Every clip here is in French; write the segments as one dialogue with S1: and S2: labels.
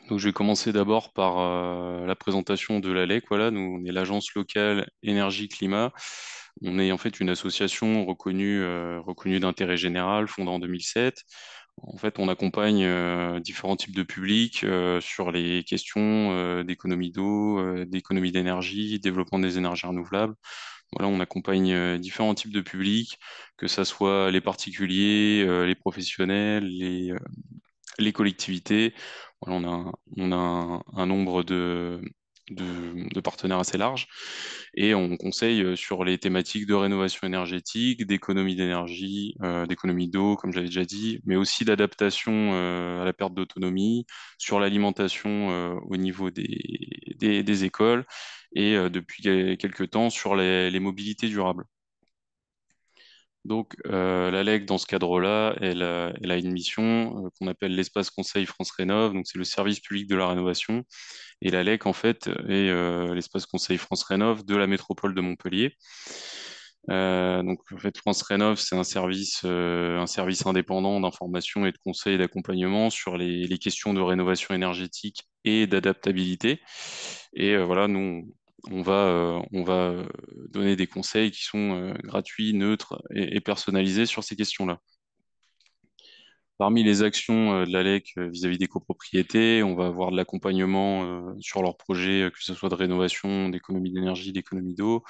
S1: Donc, je vais commencer d'abord par la présentation de l'ALEC. Voilà, nous, on est l'Agence locale énergie-climat. On est en fait une association reconnue d'intérêt général, fondée en 2007. En fait, on accompagne différents types de publics sur les questions d'économie d'eau, d'économie d'énergie, développement des énergies renouvelables. Voilà, on accompagne différents types de publics, que ce soit les particuliers, les professionnels, les collectivités. Voilà, on a un nombre de partenaires assez large et on conseille sur les thématiques de rénovation énergétique, d'économie d'énergie, d'économie d'eau, comme j'avais déjà dit, mais aussi d'adaptation à la perte d'autonomie, sur l'alimentation au niveau des écoles et depuis quelques temps sur les mobilités durables. Donc, la LEC, dans ce cadre-là, elle a une mission qu'on appelle l'espace conseil France Rénov'. Donc, c'est le service public de la rénovation. Et la LEC, en fait, est l'espace conseil France Rénov' de la métropole de Montpellier. Donc, en fait, France Rénov', c'est un service indépendant d'information et de conseil et d'accompagnement sur les questions de rénovation énergétique et d'adaptabilité. Et voilà, nous, on va donner des conseils qui sont gratuits, neutres et personnalisés sur ces questions-là. Parmi les actions de l'ALEC vis-à-vis des copropriétés, on va avoir de l'accompagnement sur leurs projets, que ce soit de rénovation, d'économie d'énergie, d'économie d'eau,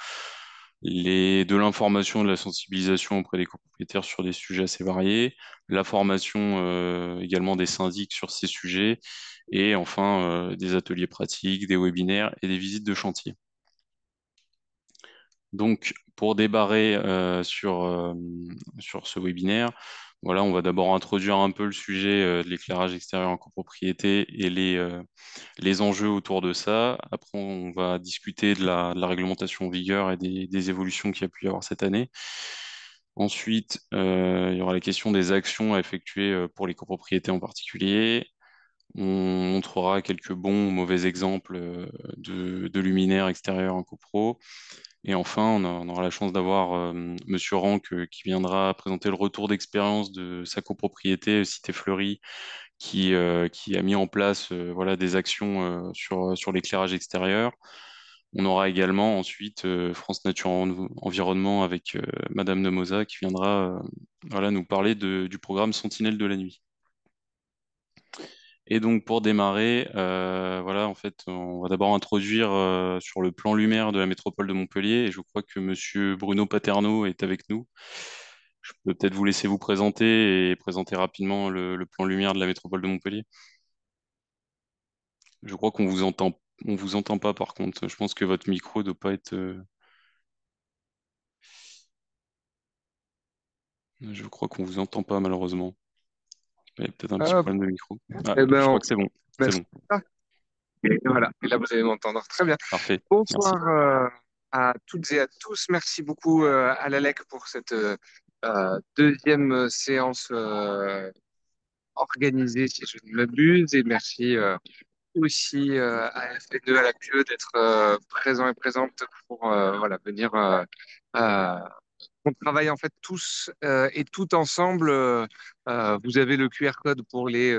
S1: de l'information, de la sensibilisation auprès des copropriétaires sur des sujets assez variés, la formation également des syndics sur ces sujets, et enfin des ateliers pratiques, des webinaires et des visites de chantier. Donc, pour débarrer sur ce webinaire, voilà, on va d'abord introduire un peu le sujet de l'éclairage extérieur en copropriété et les enjeux autour de ça. Après, on va discuter de la réglementation en vigueur et des évolutions qu'il y a pu y avoir cette année. Ensuite, il y aura la question des actions à effectuer pour les copropriétés en particulier. On montrera quelques bons ou mauvais exemples de luminaires extérieurs en copro. Et enfin, on aura la chance d'avoir Monsieur Rank qui viendra présenter le retour d'expérience de sa copropriété Cité Fleurie, qui a mis en place voilà, des actions sur l'éclairage extérieur. On aura également ensuite France Nature Environnement avec Madame Nemoza qui viendra voilà, nous parler du programme Sentinelle de la nuit. Et donc pour démarrer, voilà, en fait, on va d'abord introduire sur le plan lumière de la métropole de Montpellier. Et je crois que Monsieur Bruno Paterno est avec nous. Je peux peut-être vous laisser vous présenter et présenter rapidement le plan lumière de la métropole de Montpellier. Je crois on vous entend pas par contre. Je pense que votre micro doit pas être. Je crois qu'on vous entend pas malheureusement. Il y a peut-être un petit
S2: Hop,
S1: problème de micro. Ah,
S2: eh
S1: je
S2: ben,
S1: crois que c'est bon.
S2: ben,
S1: C'est bon.
S2: et voilà, et là vous allez m'entendre. Très bien.
S1: Parfait. Merci.
S2: Bonsoir à toutes et à tous. Merci beaucoup à l'ALEC pour cette deuxième séance organisée, si je ne m'abuse. Et merci aussi à FP2, à la QE d'être présent et présente pour voilà, venir. Euh, on travaille en fait tous et tout ensemble. Vous avez le QR code pour les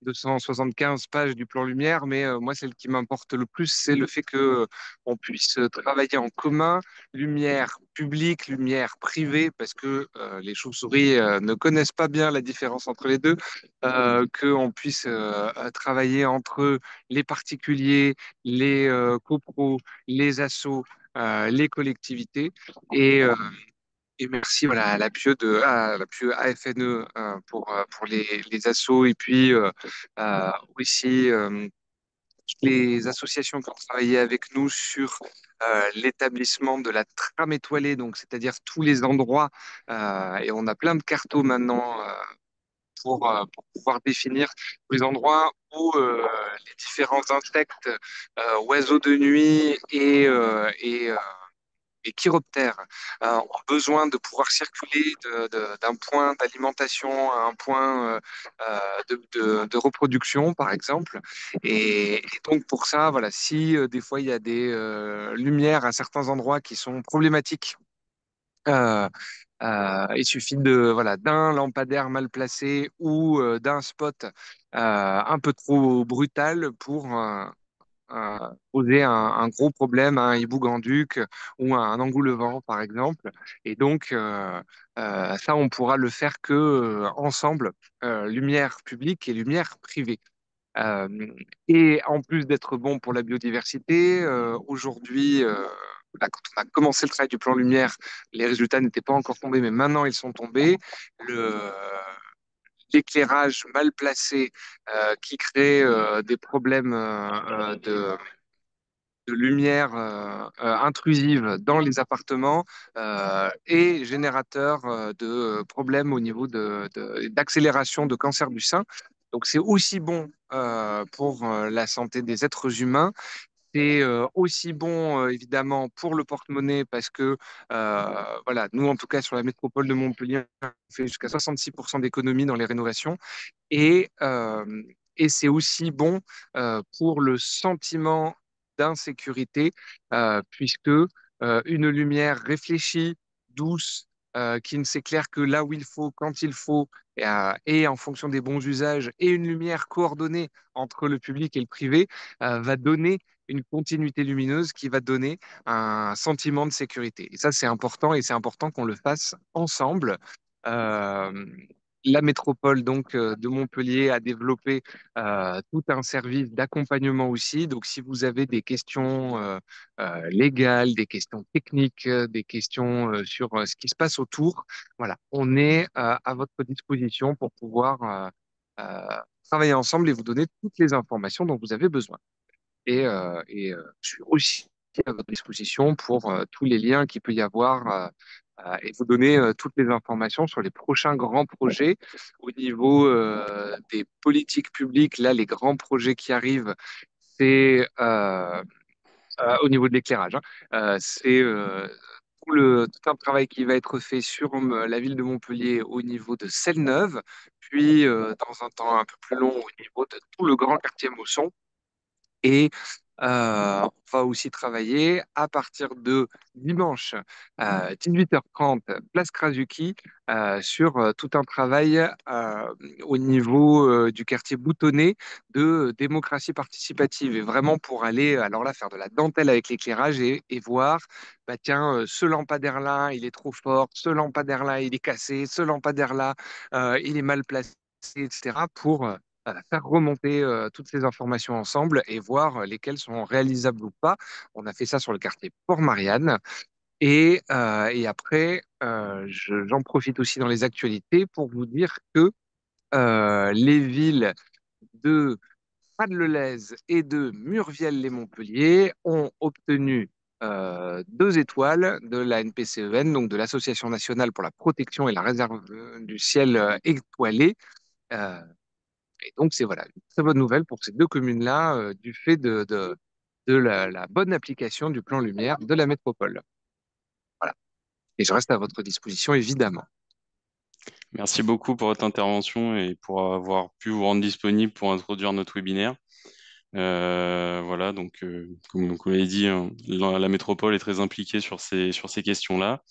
S2: 275 pages du plan Lumière, mais moi, celle qui m'importe le plus, c'est le fait que on puisse travailler en commun, lumière publique, lumière privée, parce que les chauves-souris ne connaissent pas bien la différence entre les deux, qu'on puisse travailler entre les particuliers, les copros, les assos, les collectivités. Et, euh, et merci voilà, à la PIE AFNE pour les assos et puis aussi les associations qui ont travaillé avec nous sur l'établissement de la trame étoilée, donc c'est-à-dire tous les endroits, et on a plein de cartos maintenant pour pouvoir définir les endroits où les différents insectes, oiseaux de nuit et chiroptères ont besoin de pouvoir circuler d'un point d'alimentation à un point de reproduction, par exemple. Et donc pour ça, voilà, si des fois il y a des lumières à certains endroits qui sont problématiques, Il suffit de voilà d'un lampadaire mal placé ou d'un spot un peu trop brutal pour poser un gros problème à un hibou grand-duc ou à un engoulevent, par exemple. Et donc, ça, on pourra le faire que ensemble, lumière publique et lumière privée. Euh, et en plus d'être bon pour la biodiversité, aujourd'hui, là, quand on a commencé le travail du plan lumière, les résultats n'étaient pas encore tombés, mais maintenant ils sont tombés. L'éclairage mal placé qui crée des problèmes de lumière intrusive dans les appartements et générateur de problèmes au niveau d'accélération de cancer du sein. Donc c'est aussi bon pour la santé des êtres humains. C'est aussi bon, évidemment, pour le porte-monnaie parce que, voilà, nous, en tout cas, sur la métropole de Montpellier, on fait jusqu'à 66% d'économies dans les rénovations. Et, euh, et c'est aussi bon pour le sentiment d'insécurité, puisque une lumière réfléchie, douce, qui ne s'éclaire que là où il faut, quand il faut, et en fonction des bons usages, et une lumière coordonnée entre le public et le privé, va donner une continuité lumineuse qui va donner un sentiment de sécurité. Et ça, c'est important, et c'est important qu'on le fasse ensemble. Euh, la métropole donc de Montpellier a développé tout un service d'accompagnement aussi. Donc, si vous avez des questions légales, des questions techniques, des questions sur ce qui se passe autour, voilà, on est à votre disposition pour pouvoir travailler ensemble et vous donner toutes les informations dont vous avez besoin. Je suis aussi à votre disposition pour tous les liens qu'il peut y avoir et vous donner toutes les informations sur les prochains grands projets au niveau des politiques publiques. Là, les grands projets qui arrivent, c'est au niveau de l'éclairage, hein. C'est tout un travail qui va être fait sur la ville de Montpellier au niveau de Selle-Neuve, puis dans un temps un peu plus long au niveau de tout le grand quartier Mosson. Et on va aussi travailler à partir de dimanche 18h30, place Krasuki, sur tout un travail au niveau du quartier boutonné de démocratie participative. Et vraiment pour aller, alors là, faire de la dentelle avec l'éclairage et voir, bah tiens, ce lampadaire-là, il est trop fort, ce lampadaire-là, il est cassé, ce lampadaire-là, il est mal placé, etc. pour faire remonter toutes ces informations ensemble et voir lesquelles sont réalisables ou pas. On a fait ça sur le quartier Port-Marianne. Et après, j'en profite aussi dans les actualités pour vous dire que les villes de Pas-de-le-Lez et de Murviel-les-Montpellier ont obtenu 2 étoiles de la NPCEN, donc de l'Association nationale pour la protection et la réserve du ciel étoilé. Euh, et donc, c'est voilà, une très bonne nouvelle pour ces deux communes-là, du fait de la bonne application du plan lumière de la métropole. Voilà. Et je reste à votre disposition, évidemment.
S1: Merci beaucoup pour votre intervention et pour avoir pu vous rendre disponible pour introduire notre webinaire. Voilà, donc comme vous l'avez dit, hein, la métropole est très impliquée sur ces questions-là.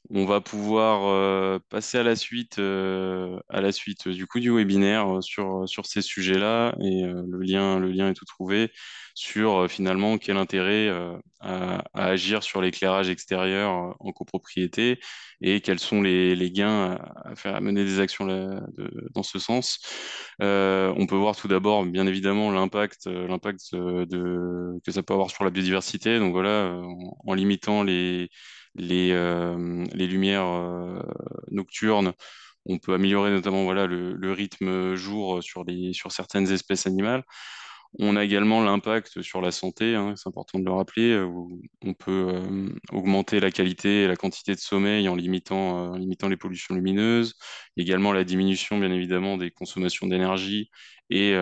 S1: On va pouvoir passer à la suite du coup du webinaire sur ces sujets-là et le lien est tout trouvé sur finalement quel intérêt à agir sur l'éclairage extérieur en copropriété et quels sont les gains à faire à mener des actions dans ce sens. On peut voir tout d'abord bien évidemment l'impact que ça peut avoir sur la biodiversité. Donc voilà, en limitant les lumières nocturnes. On peut améliorer notamment voilà, le rythme jour sur certaines espèces animales. On a également l'impact sur la santé, hein, c'est important de le rappeler, où on peut augmenter la qualité et la quantité de sommeil en limitant les pollutions lumineuses, également la diminution bien évidemment des consommations d'énergie et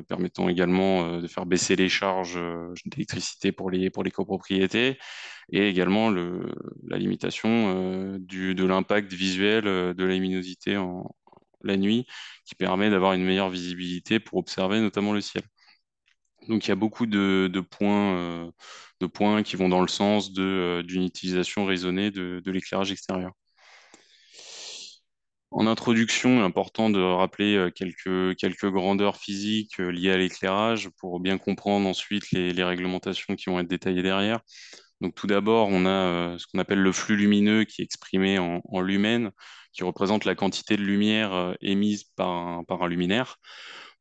S1: permettant également de faire baisser les charges d'électricité pour les copropriétés et également la limitation de l'impact visuel de la luminosité la nuit qui permet d'avoir une meilleure visibilité pour observer notamment le ciel. Donc il y a beaucoup de points qui vont dans le sens d'une utilisation raisonnée de l'éclairage extérieur. En introduction, il est important de rappeler quelques grandeurs physiques liées à l'éclairage pour bien comprendre ensuite les réglementations qui vont être détaillées derrière. Donc tout d'abord, on a ce qu'on appelle le flux lumineux qui est exprimé en lumens, qui représente la quantité de lumière émise par un luminaire.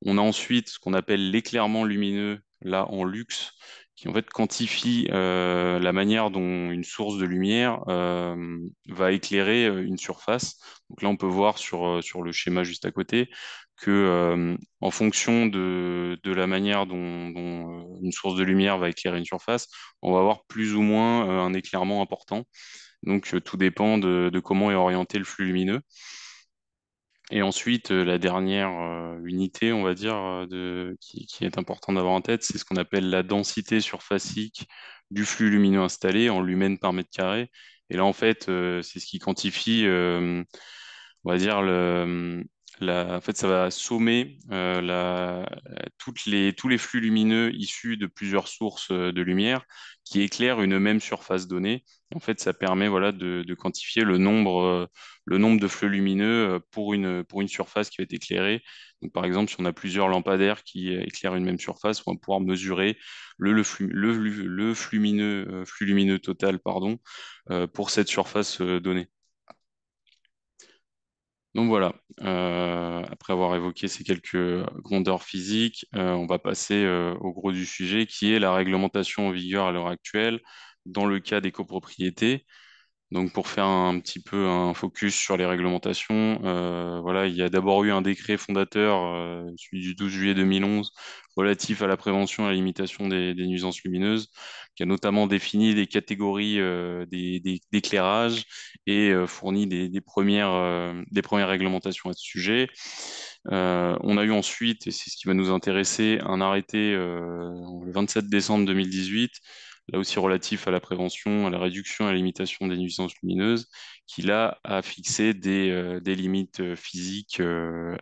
S1: On a ensuite ce qu'on appelle l'éclairement lumineux, là en lux, qui en fait quantifie la manière dont une source de lumière va éclairer une surface. Donc là, on peut voir sur le schéma juste à côté que en fonction de la manière dont une source de lumière va éclairer une surface, on va avoir plus ou moins un éclairement important. Donc tout dépend de comment est orienté le flux lumineux. Et ensuite, la dernière unité, on va dire, qui est importante d'avoir en tête, c'est ce qu'on appelle la densité surfacique du flux lumineux installé en lumens par mètre carré. Et là, en fait, c'est ce qui quantifie, on va dire, en fait, ça va sommer tous les flux lumineux issus de plusieurs sources de lumière qui éclairent une même surface donnée. En fait, ça permet, voilà, de quantifier le nombre de flux lumineux pour une surface qui va être éclairée. Donc, par exemple, si on a plusieurs lampadaires qui éclairent une même surface, on va pouvoir mesurer flux lumineux total, pardon, pour cette surface donnée. Donc voilà, après avoir évoqué ces quelques grandeurs physiques, on va passer au gros du sujet, qui est la réglementation en vigueur à l'heure actuelle dans le cas des copropriétés. Donc pour faire un petit peu un focus sur les réglementations, voilà, il y a d'abord eu un décret fondateur, celui du 12 juillet 2011, relatif à la prévention et à la limitation des nuisances lumineuses, qui a notamment défini des catégories d'éclairage et fourni des premières réglementations à ce sujet. On a eu ensuite, et c'est ce qui va nous intéresser, un arrêté le 27 décembre 2018, là aussi relatif à la prévention, à la réduction et à la limitation des nuisances lumineuses, qui là a fixé des limites physiques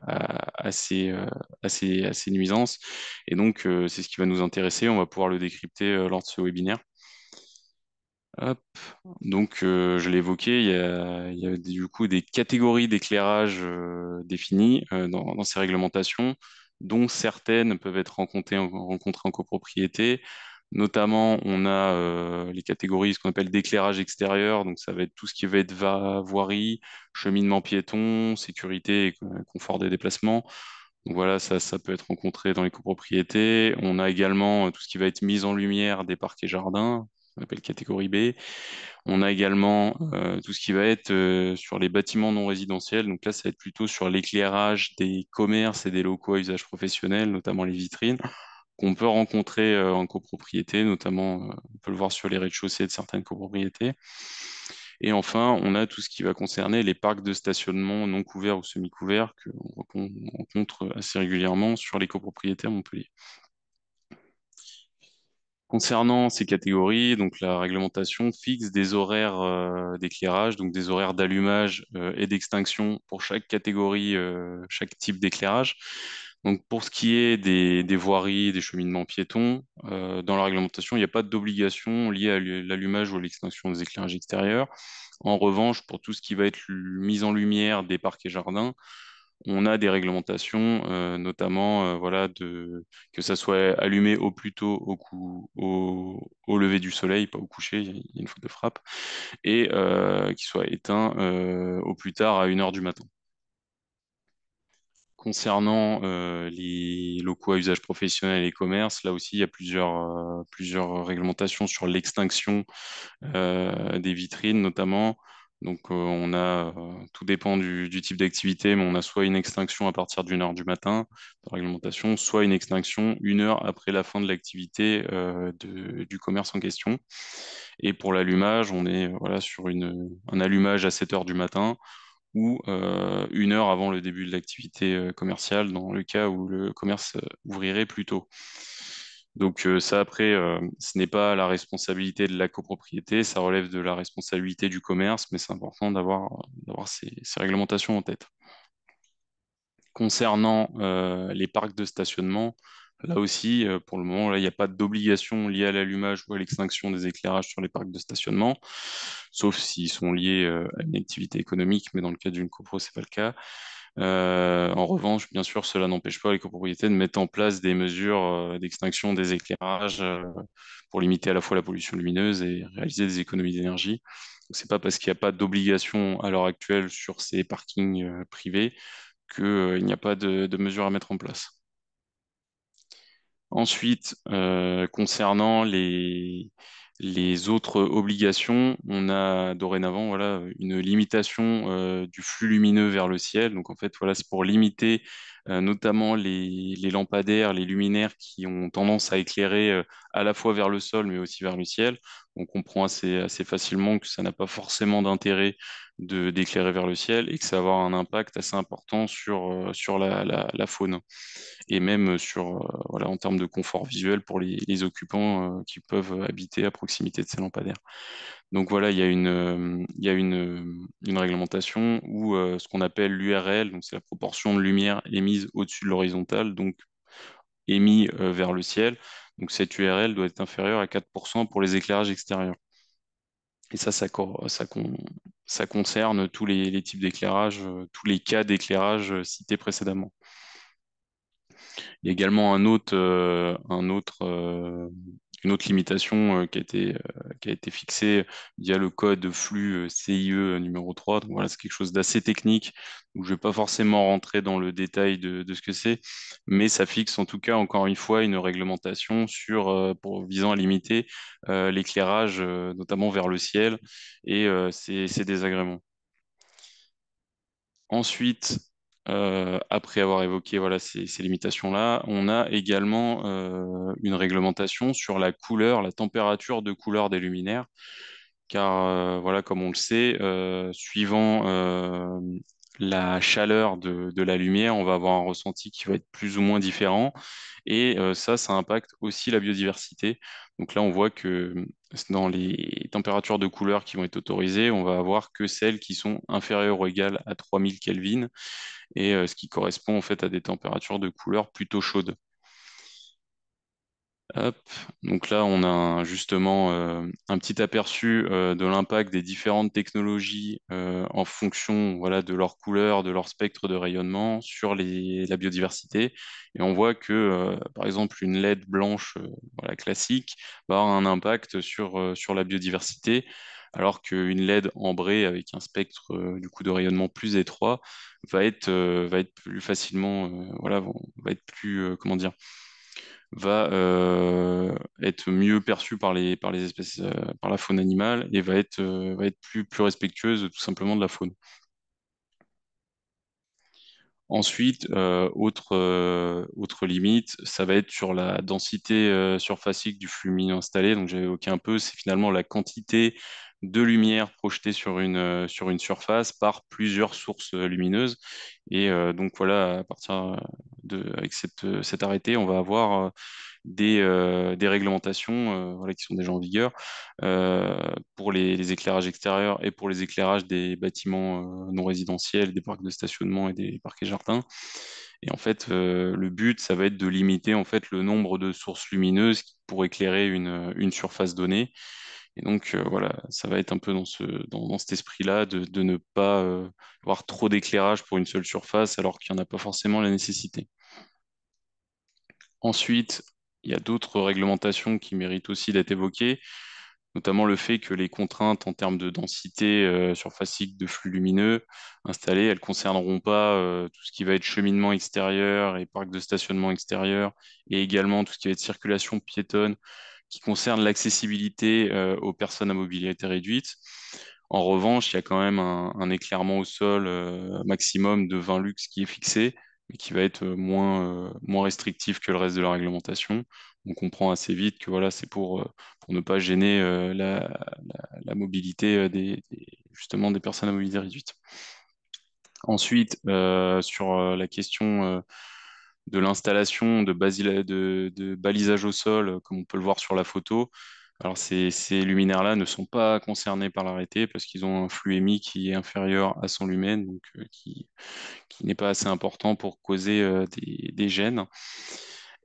S1: à ces nuisances. Et donc, c'est ce qui va nous intéresser. On va pouvoir le décrypter lors de ce webinaire. Hop. Donc, je l'ai évoqué, il y a du coup des catégories d'éclairage définies dans ces réglementations, dont certaines peuvent être rencontrées en copropriété. Notamment, on a les catégories, ce qu'on appelle d'éclairage extérieur, donc ça va être tout ce qui va être voirie, cheminement piéton, sécurité et confort des déplacements. Donc voilà, ça peut être rencontré dans les copropriétés. On a également tout ce qui va être mise en lumière des parcs et jardins, on appelle catégorie B. On a également tout ce qui va être sur les bâtiments non résidentiels. Donc là, ça va être plutôt sur l'éclairage des commerces et des locaux à usage professionnel, notamment les vitrines, qu'on peut rencontrer en copropriété, notamment, on peut le voir sur les rez-de-chaussée de certaines copropriétés. Et enfin, on a tout ce qui va concerner les parcs de stationnement non couverts ou semi-couverts qu'on rencontre assez régulièrement sur les copropriétés à Montpellier. Concernant ces catégories, donc la réglementation fixe des horaires d'éclairage, donc des horaires d'allumage et d'extinction pour chaque catégorie, chaque type d'éclairage. Donc pour ce qui est des voiries, des cheminements piétons, dans la réglementation, il n'y a pas d'obligation liée à l'allumage ou à l'extinction des éclairages extérieurs. En revanche, pour tout ce qui va être mise en lumière des parcs et jardins, on a des réglementations, notamment voilà, que ça soit allumé au plus tôt au lever du soleil, pas au coucher, il y a une faute de frappe, et qu'il soit éteint au plus tard à 1 heure du matin. Concernant les locaux à usage professionnel et commerce, là aussi, il y a plusieurs réglementations sur l'extinction des vitrines notamment. Donc tout dépend du type d'activité, mais on a soit une extinction à partir d'1 heure du matin de réglementation, soit une extinction 1 heure après la fin de l'activité du commerce en question. Et pour l'allumage, on est voilà, sur un allumage à 7 heures du matin ou 1 heure avant le début de l'activité commerciale dans le cas où le commerce ouvrirait plus tôt. Donc ça, après, ce n'est pas la responsabilité de la copropriété, ça relève de la responsabilité du commerce, mais c'est important d'avoir ces réglementations en tête. Concernant les parcs de stationnement, Là aussi, pour le moment, là, il n'y a pas d'obligation liée à l'allumage ou à l'extinction des éclairages sur les parcs de stationnement, sauf s'ils sont liés à une activité économique, mais dans le cas d'une copro, c'est pas le cas. En revanche, bien sûr, cela n'empêche pas les copropriétés de mettre en place des mesures d'extinction des éclairages pour limiter à la fois la pollution lumineuse et réaliser des économies d'énergie. Donc, c'est pas parce qu'il n'y a pas d'obligation à l'heure actuelle sur ces parkings privés qu'il n'y a pas de mesures à mettre en place. Ensuite, concernant les autres obligations, on a dorénavant voilà, une limitation du flux lumineux vers le ciel. Donc en fait, voilà, c'est pour limiter notamment les lampadaires, les luminaires qui ont tendance à éclairer à la fois vers le sol, mais aussi vers le ciel. On comprend assez facilement que ça n'a pas forcément d'intérêt d'éclairer vers le ciel et que ça va avoir un impact assez important sur la faune et même sur, voilà, en termes de confort visuel pour les occupants qui peuvent habiter à proximité de ces lampadaires. Donc voilà, il y a une réglementation où ce qu'on appelle l'URL, donc c'est la proportion de lumière émise au-dessus de l'horizontale, donc émis vers le ciel. Donc cette URL doit être inférieure à 4% pour les éclairages extérieurs. Et ça concerne tous les types d'éclairage, tous les cas d'éclairage cités précédemment. Il y a également une autre limitation qui a été fixée via le code flux CIE numéro 3. Donc voilà, c'est quelque chose d'assez technique où je ne vais pas forcément rentrer dans le détail de ce que c'est, mais ça fixe en tout cas encore une fois une réglementation visant à limiter l'éclairage, notamment vers le ciel et ses désagréments. Ensuite, après avoir évoqué voilà, ces limitations-là, on a également une réglementation sur la couleur, la température de couleur des luminaires, car voilà, comme on le sait, suivant la chaleur de la lumière, on va avoir un ressenti qui va être plus ou moins différent, et ça impacte aussi la biodiversité. Donc là, on voit que dans les températures de couleur qui vont être autorisées, on va avoir que celles qui sont inférieures ou égales à 3000 Kelvin, et ce qui correspond en fait à des températures de couleur plutôt chaudes. Hop. Donc là, on a justement un petit aperçu de l'impact des différentes technologies en fonction voilà, de leur couleur, de leur spectre de rayonnement sur la biodiversité. Et on voit que, par exemple, une LED blanche voilà, classique va avoir un impact sur la biodiversité, alors qu'une LED ambrée avec un spectre du coup de rayonnement plus étroit va être plus facilement, voilà, va être plus, comment dire, va être mieux perçue par les espèces, par la faune animale et va être plus respectueuse tout simplement de la faune. Ensuite, autre limite, ça va être sur la densité surfacique du flux lumineux installé. Donc, j'avais évoqué un peu, c'est finalement la quantité de lumière projetée sur une surface par plusieurs sources lumineuses. Et donc, voilà, à partir avec cet arrêté, on va avoir des réglementations voilà, qui sont déjà en vigueur pour les éclairages extérieurs et pour les éclairages des bâtiments non résidentiels, des parcs de stationnement et des parcs et jardins. Et en fait, le but, ça va être de limiter en fait le nombre de sources lumineuses pour éclairer une surface donnée. Et donc, voilà, ça va être un peu dans cet esprit-là de ne pas avoir trop d'éclairage pour une seule surface alors qu'il n'y en a pas forcément la nécessité. Ensuite, il y a d'autres réglementations qui méritent aussi d'être évoquées, notamment le fait que les contraintes en termes de densité surfacique de flux lumineux installés, elles ne concerneront pas tout ce qui va être cheminement extérieur et parc de stationnement extérieur, et également tout ce qui va être circulation piétonne, qui concerne l'accessibilité aux personnes à mobilité réduite. En revanche, il y a quand même un éclairement au sol maximum de 20 lux qui est fixé, mais qui va être moins restrictif que le reste de la réglementation. On comprend assez vite que voilà, c'est pour ne pas gêner la mobilité justement des personnes à mobilité réduite. Ensuite, sur la question de l'installation de balisage au sol, comme on peut le voir sur la photo, alors ces luminaires-là ne sont pas concernés par l'arrêté parce qu'ils ont un flux émis qui est inférieur à 100 lumens, donc qui n'est pas assez important pour causer des gènes.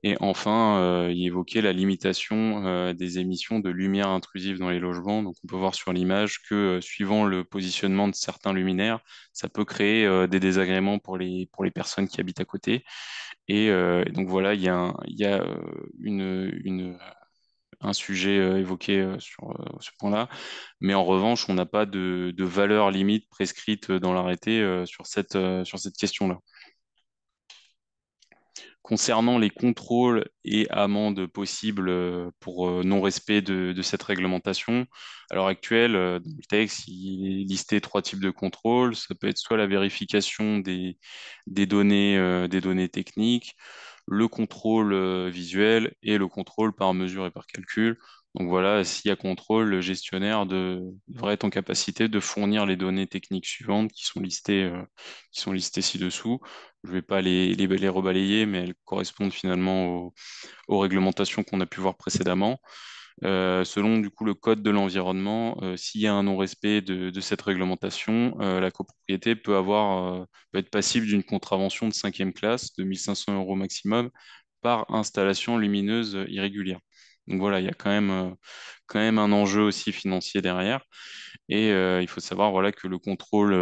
S1: Et enfin, il évoquait la limitation des émissions de lumière intrusive dans les logements. Donc, on peut voir sur l'image que, suivant le positionnement de certains luminaires, ça peut créer des désagréments pour les personnes qui habitent à côté. Et donc, voilà, il y a un sujet évoqué sur ce point-là. Mais en revanche, on n'a pas de valeur limite prescrite dans l'arrêté sur cette question-là. Concernant les contrôles et amendes possibles pour non-respect de cette réglementation, à l'heure actuelle, dans le texte, il est listé trois types de contrôles. Ça peut être soit la vérification des données techniques, le contrôle visuel et le contrôle par mesure et par calcul. Donc voilà, s'il y a contrôle, le gestionnaire devrait être en capacité de fournir les données techniques suivantes qui sont listées ci-dessous. Je ne vais pas les rebalayer, mais elles correspondent finalement aux réglementations qu'on a pu voir précédemment. Selon du coup le code de l'environnement, s'il y a un non-respect de cette réglementation, la copropriété peut être passible d'une contravention de cinquième classe de 1500 euros maximum par installation lumineuse irrégulière. Donc voilà, il y a quand même un enjeu aussi financier derrière. Et il faut savoir voilà, que le contrôle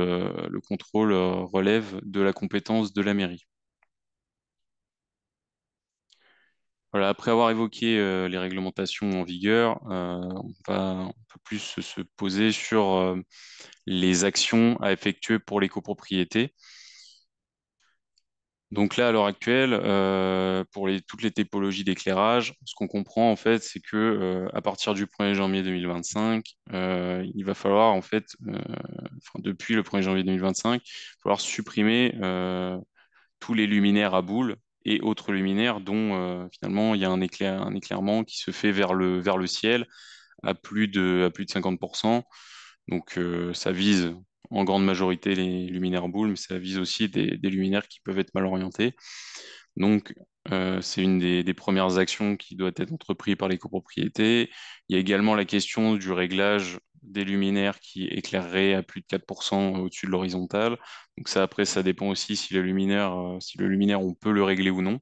S1: relève de la compétence de la mairie. Voilà, après avoir évoqué les réglementations en vigueur, on va un peu plus se poser sur les actions à effectuer pour les copropriétés. Donc là, à l'heure actuelle, pour toutes les typologies d'éclairage, ce qu'on comprend en fait, c'est que à partir du 1er janvier 2025, il va falloir en fait, enfin, depuis le 1er janvier 2025, il va falloir supprimer tous les luminaires à boules et autres luminaires dont finalement il y a un éclairement qui se fait vers le ciel à plus de 50%. Donc ça vise en grande majorité les luminaires boules, mais ça vise aussi des luminaires qui peuvent être mal orientés. Donc c'est une des premières actions qui doit être entreprise par les copropriétés. Il y a également la question du réglage des luminaires qui éclaireraient à plus de 4% au-dessus de l'horizontale. Donc ça, après, ça dépend aussi si le luminaire, on peut le régler ou non.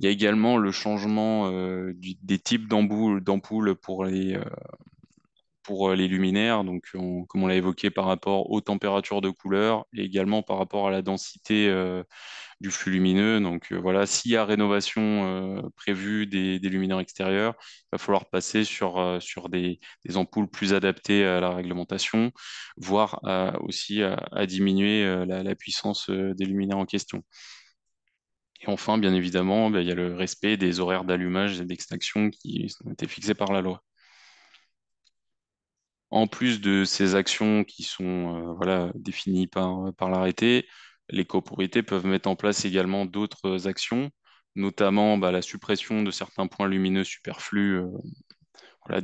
S1: Il y a également le changement des types d'ampoules pour les luminaires, donc comme on l'a évoqué par rapport aux températures de couleur et également par rapport à la densité du flux lumineux. Donc voilà, s'il y a rénovation prévue des luminaires extérieurs, il va falloir passer sur des ampoules plus adaptées à la réglementation, voire aussi à diminuer la puissance des luminaires en question. Et enfin, bien évidemment, ben, il y a le respect des horaires d'allumage et d'extinction qui ont été fixés par la loi. En plus de ces actions qui sont voilà, définies par l'arrêté, les copropriétés peuvent mettre en place également d'autres actions, notamment la suppression de certains points lumineux superflus, voilà,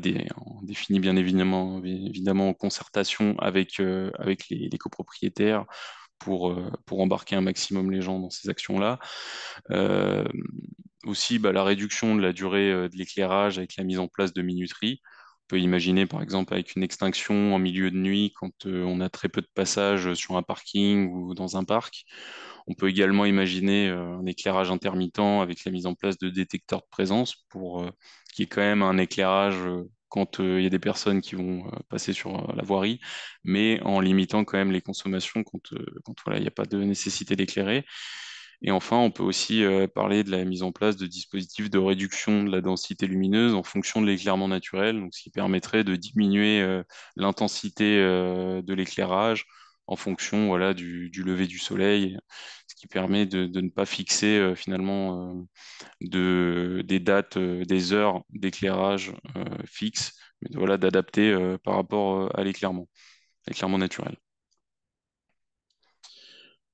S1: définis bien évidemment en concertation avec les copropriétaires pour embarquer un maximum les gens dans ces actions-là. Euh, Aussi, la réduction de la durée de l'éclairage avec la mise en place de minuterie. On peut imaginer, par exemple, avec une extinction en milieu de nuit quand on a très peu de passages sur un parking ou dans un parc. On peut également imaginer un éclairage intermittent avec la mise en place de détecteurs de présence pour qu'il y ait quand même un éclairage quand il y a des personnes qui vont passer sur la voirie, mais en limitant quand même les consommations quand voilà, il n'y a pas de nécessité d'éclairer. Et enfin, on peut aussi parler de la mise en place de dispositifs de réduction de la densité lumineuse en fonction de l'éclairement naturel, donc ce qui permettrait de diminuer l'intensité de l'éclairage en fonction voilà, du lever du soleil, ce qui permet de ne pas fixer finalement des dates, des heures d'éclairage fixes, mais voilà, d'adapter par rapport à l'éclairement naturel.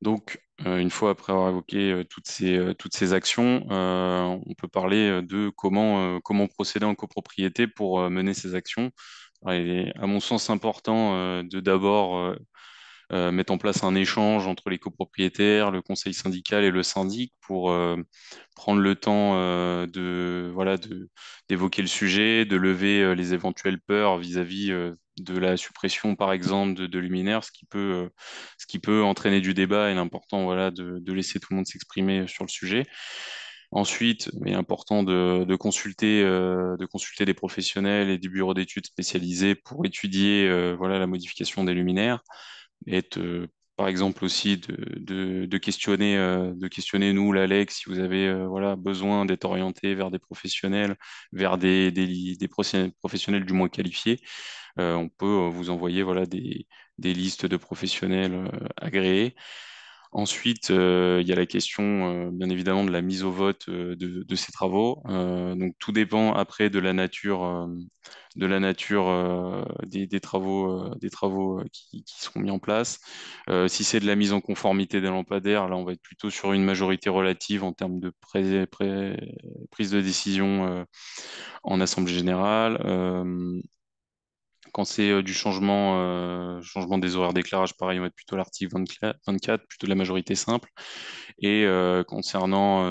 S1: Donc, une fois après avoir évoqué toutes ces actions, on peut parler de comment procéder en copropriété pour mener ces actions. Alors, il est, à mon sens, important de d'abord mettre en place un échange entre les copropriétaires, le conseil syndical et le syndic pour prendre le temps voilà, d'évoquer le sujet, de lever les éventuelles peurs vis-à-vis de la suppression, par exemple, de luminaires, ce qui peut entraîner du débat et l'important voilà, de laisser tout le monde s'exprimer sur le sujet. Ensuite, il est important de consulter des professionnels et des bureaux d'études spécialisés pour étudier voilà, la modification des luminaires et être, par exemple aussi de questionner nous, l'ALEC, si vous avez voilà, besoin d'être orienté vers des professionnels, vers professionnels du moins qualifiés. On peut vous envoyer voilà, des listes de professionnels agréés. Ensuite, il y a la question, bien évidemment, de la mise au vote de ces travaux. Donc, tout dépend après de la nature des travaux qui seront mis en place. Si c'est de la mise en conformité des lampadaires, là, on va être plutôt sur une majorité relative en termes de prise de décision en assemblée générale. Quand c'est du changement des horaires d'éclairage, pareil, on va être plutôt l'article 24, plutôt de la majorité simple. Et concernant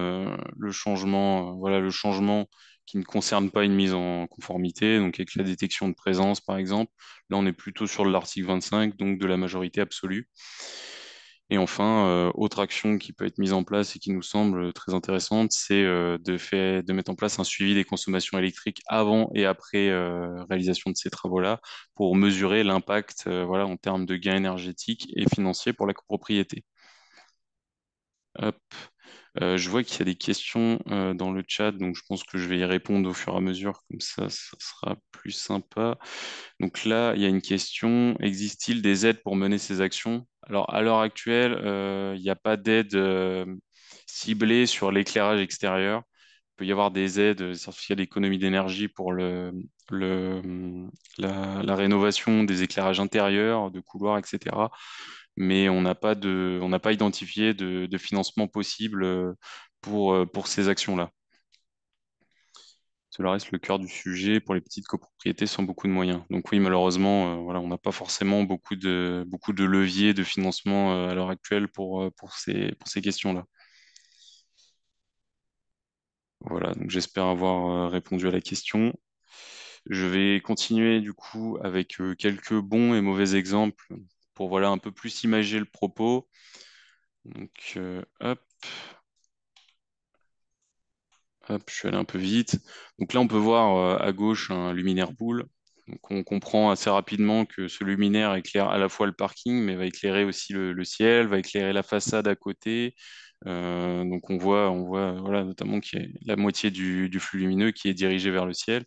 S1: voilà, le changement qui ne concerne pas une mise en conformité, donc avec la détection de présence, par exemple, là, on est plutôt sur l'article 25, donc de la majorité absolue. Et enfin, autre action qui peut être mise en place et qui nous semble très intéressante, c'est de mettre en place un suivi des consommations électriques avant et après réalisation de ces travaux-là pour mesurer l'impact voilà, en termes de gains énergétiques et financiers pour la copropriété. Hop. Je vois qu'il y a des questions dans le chat, donc je pense que je vais y répondre au fur et à mesure, comme ça sera plus sympa. Donc là, il y a une question, existe-t-il des aides pour mener ces actions? Alors, à l'heure actuelle, il n'y a pas d'aide ciblée sur l'éclairage extérieur. Il peut y avoir des aides, certificats d'économie d'énergie pour la rénovation des éclairages intérieurs, de couloirs, etc. Mais on n'a pas identifié de financement possible pour ces actions-là. Cela reste le cœur du sujet pour les petites copropriétés sans beaucoup de moyens. Donc oui, malheureusement, voilà, on n'a pas forcément beaucoup de leviers de financement à l'heure actuelle pour ces questions-là. Voilà, donc j'espère avoir répondu à la question. Je vais continuer du coup avec quelques bons et mauvais exemples pour voilà un peu plus imager le propos. Donc hop. Hop, je suis allé un peu vite. Donc là, on peut voir à gauche un luminaire boule. Donc on comprend assez rapidement que ce luminaire éclaire à la fois le parking, mais va éclairer aussi le ciel, va éclairer la façade à côté. Donc on voit voilà, notamment qu'il y a la moitié du flux lumineux qui est dirigé vers le ciel,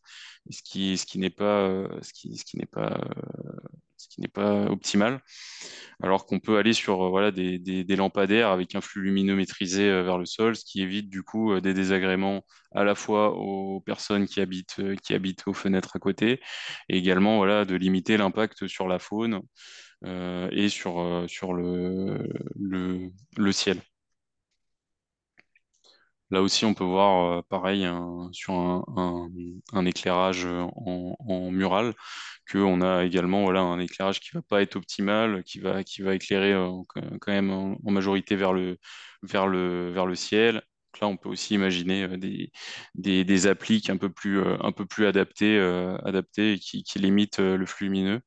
S1: ce qui n'est pas, ce qui n'est pas optimal alors qu'on peut aller sur voilà, des lampadaires avec un flux lumineux maîtrisé vers le sol, ce qui évite du coup des désagréments à la fois aux personnes qui habitent aux fenêtres à côté, et également voilà, de limiter l'impact sur la faune et sur le ciel. Là aussi, on peut voir pareil sur un éclairage en mural, qu'on a également voilà, un éclairage qui va pas être optimal, qui va éclairer quand même en majorité vers le ciel. Donc là, on peut aussi imaginer des appliques un peu plus adaptées et qui limitent le flux lumineux.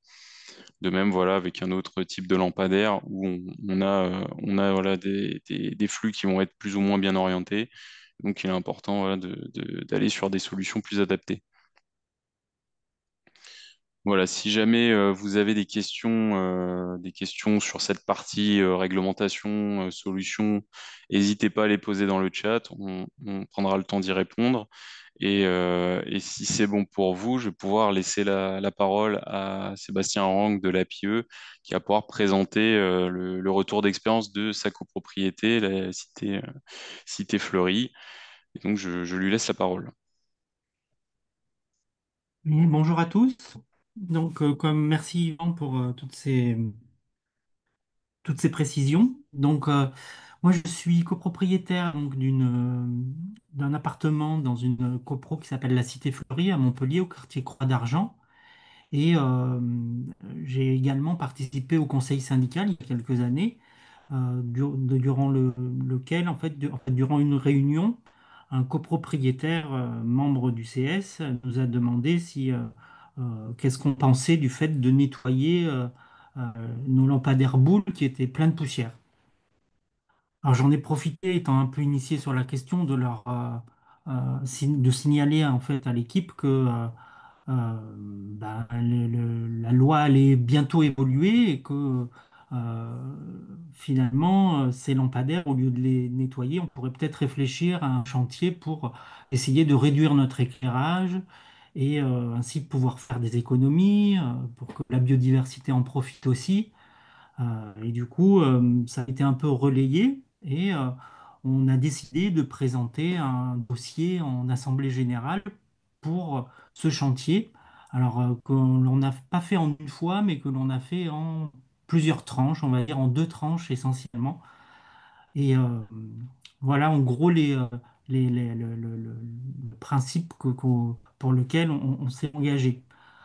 S1: De même, voilà, avec un autre type de lampadaire où on a voilà, des flux qui vont être plus ou moins bien orientés. Donc, il est important voilà, d'aller sur des solutions plus adaptées. Voilà, si jamais vous avez des questions sur cette partie réglementation, solution, n'hésitez pas à les poser dans le chat. On prendra le temps d'y répondre. Et si c'est bon pour vous, je vais pouvoir laisser la parole à Sébastien Rang de l'APIE, qui va pouvoir présenter le retour d'expérience de sa copropriété, la cité Fleury. Et donc, je lui laisse la parole.
S3: Oui, bonjour à tous. Donc, comme merci Yvan pour toutes ces précisions. Donc, moi, je suis copropriétaire donc, d'un appartement dans une copro qui s'appelle la Cité Fleurie à Montpellier, au quartier Croix d'Argent. Et j'ai également participé au conseil syndical il y a quelques années, durant lequel, en fait, durant une réunion, un copropriétaire, membre du CS, nous a demandé qu'est-ce qu'on pensait du fait de nettoyer nos lampadaires boules qui étaient pleins de poussière. Alors j'en ai profité, étant un peu initié sur la question, de signaler en fait à l'équipe que ben, la loi allait bientôt évoluer et que euh, finalement ces lampadaires, au lieu de les nettoyer, on pourrait peut-être réfléchir à un chantier pour essayer de réduire notre éclairage et ainsi de pouvoir faire des économies pour que la biodiversité en profite aussi. Et du coup, ça a été un peu relayé et on a décidé de présenter un dossier en assemblée générale pour ce chantier. Alors, que l'on n'a pas fait en une fois, mais que l'on a fait en plusieurs tranches, on va dire en deux tranches essentiellement. Et voilà en gros le principe pour lequel on s'est engagé.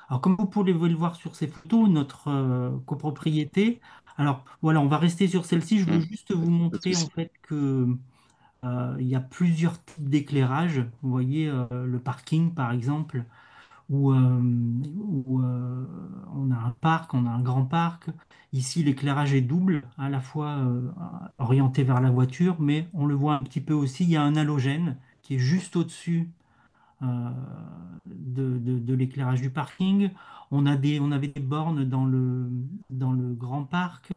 S3: Alors comme vous pouvez le voir sur ces photos, notre copropriété, alors voilà, on va rester sur celle-ci. Je veux
S1: Hmm,
S3: juste vous
S1: pas de
S3: montrer en
S1: souci.
S3: fait que il y a plusieurs types d'éclairage. Vous voyez le parking par exemple où on a un parc, on a un grand parc. Ici, l'éclairage est double, à la fois orienté vers la voiture, mais on le voit un petit peu aussi, il y a un halogène qui est juste au-dessus euh, de l'éclairage du parking. On avait des bornes dans le grand parc,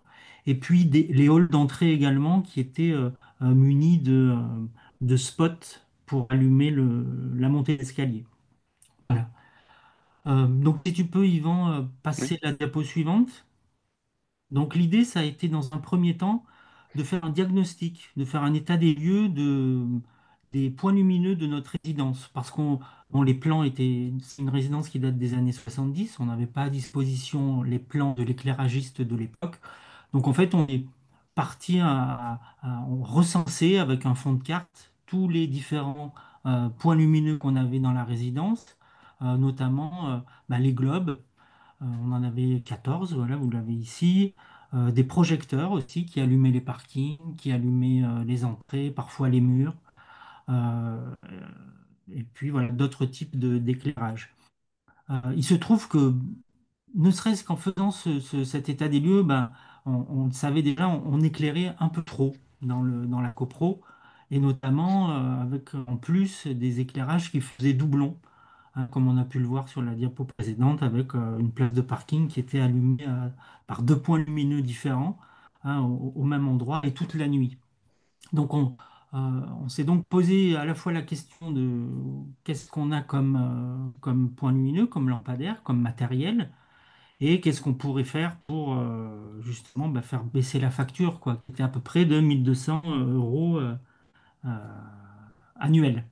S3: et puis les halls d'entrée également qui étaient munis de spots pour allumer la montée d'escalier. Voilà. Donc, si tu peux, Yvan,
S1: Oui.
S3: passer la diapo suivante. Donc, l'idée, ça a été dans un premier temps de faire un diagnostic, de faire un état des lieux des points lumineux de notre résidence. Parce qu'on, bon, les plans étaient, c'est une résidence qui date des années 70. On n'avait pas à disposition les plans de l'éclairagiste de l'époque. Donc, en fait, on est parti on recensait avec un fond de carte tous les différents points lumineux qu'on avait dans la résidence, notamment bah, les globes. On en avait 14, voilà, vous l'avez ici. Des projecteurs aussi qui allumaient les parkings, qui allumaient les entrées, parfois les murs. Euh, et puis voilà, d'autres types d'éclairage. Il se trouve que, ne serait-ce qu'en faisant cet état des lieux, ben, on le savait déjà, on éclairait un peu trop dans la copro, et notamment avec en plus des éclairages qui faisaient doublon, hein, comme on a pu le voir sur la diapo précédente, avec une place de parking qui était allumée par deux points lumineux différents, hein, au même endroit et toute la nuit. Donc on s'est donc posé à la fois la question de qu'est-ce qu'on a comme point lumineux, comme lampadaire, comme matériel, et qu'est-ce qu'on pourrait faire pour justement bah, faire baisser la facture, quoi, qui était à peu près de 1200 euros euh, annuels.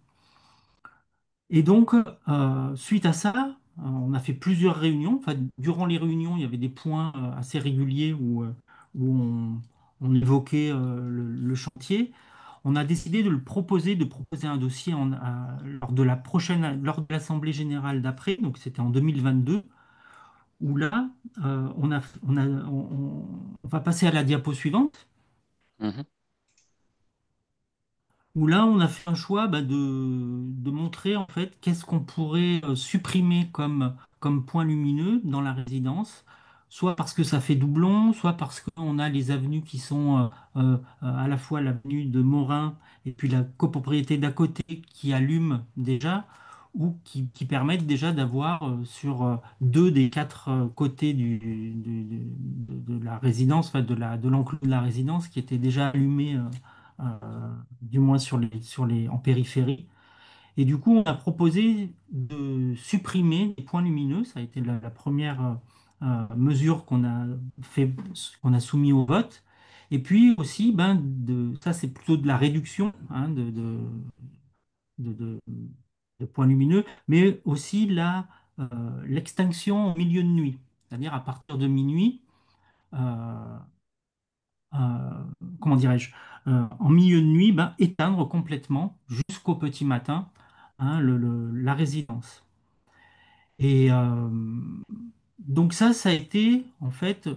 S3: Et donc, suite à ça, on a fait plusieurs réunions. Enfin, durant les réunions, il y avait des points assez réguliers où on évoquait le chantier. On a décidé de proposer un dossier lors de l'Assemblée générale d'après, donc c'était en 2022, où là, on va passer à la diapo suivante.
S1: Mhm.
S3: Où là, on a fait un choix bah, de montrer en fait qu'est-ce qu'on pourrait supprimer comme point lumineux dans la résidence, soit parce que ça fait doublon, soit parce qu'on a les avenues qui sont à la fois l'avenue de Morin et puis la copropriété d'à côté qui allument déjà, ou qui permettent déjà d'avoir sur deux des quatre côtés de la résidence, enfin de l'enclos de la résidence qui était déjà allumé. Du moins en périphérie. Et du coup, on a proposé de supprimer les points lumineux. Ça a été la première mesure qu'on a soumis au vote. Et puis aussi, ben, ça c'est plutôt de la réduction hein, de, de- de points lumineux, mais aussi l'extinction au milieu de nuit. C'est-à-dire à partir de minuit, euh, euh, comment dirais-je, en milieu de nuit, ben, éteindre complètement jusqu'au petit matin hein, la résidence. Et donc ça a été en fait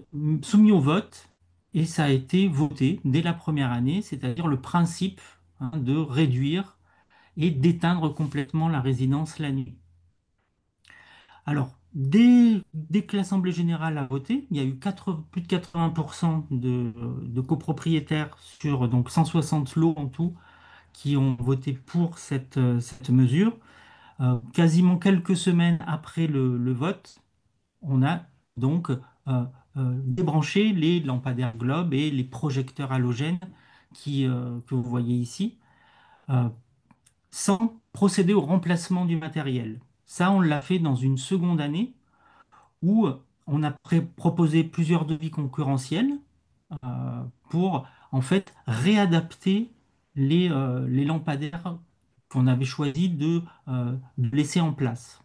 S3: soumis au vote et ça a été voté dès la première année, c'est-à-dire le principe hein, de réduire et d'éteindre complètement la résidence la nuit. Alors, dès que l'Assemblée générale a voté, il y a eu plus de 80% de copropriétaires sur donc 160 lots en tout qui ont voté pour cette mesure. Quasiment quelques semaines après le vote, on a donc débranché les lampadaires globes et les projecteurs halogènes que vous voyez ici, euh, sans procéder au remplacement du matériel. Ça, on l'a fait dans une seconde année où on a proposé plusieurs devis concurrentiels pour en fait réadapter les lampadaires qu'on avait choisi de laisser en place.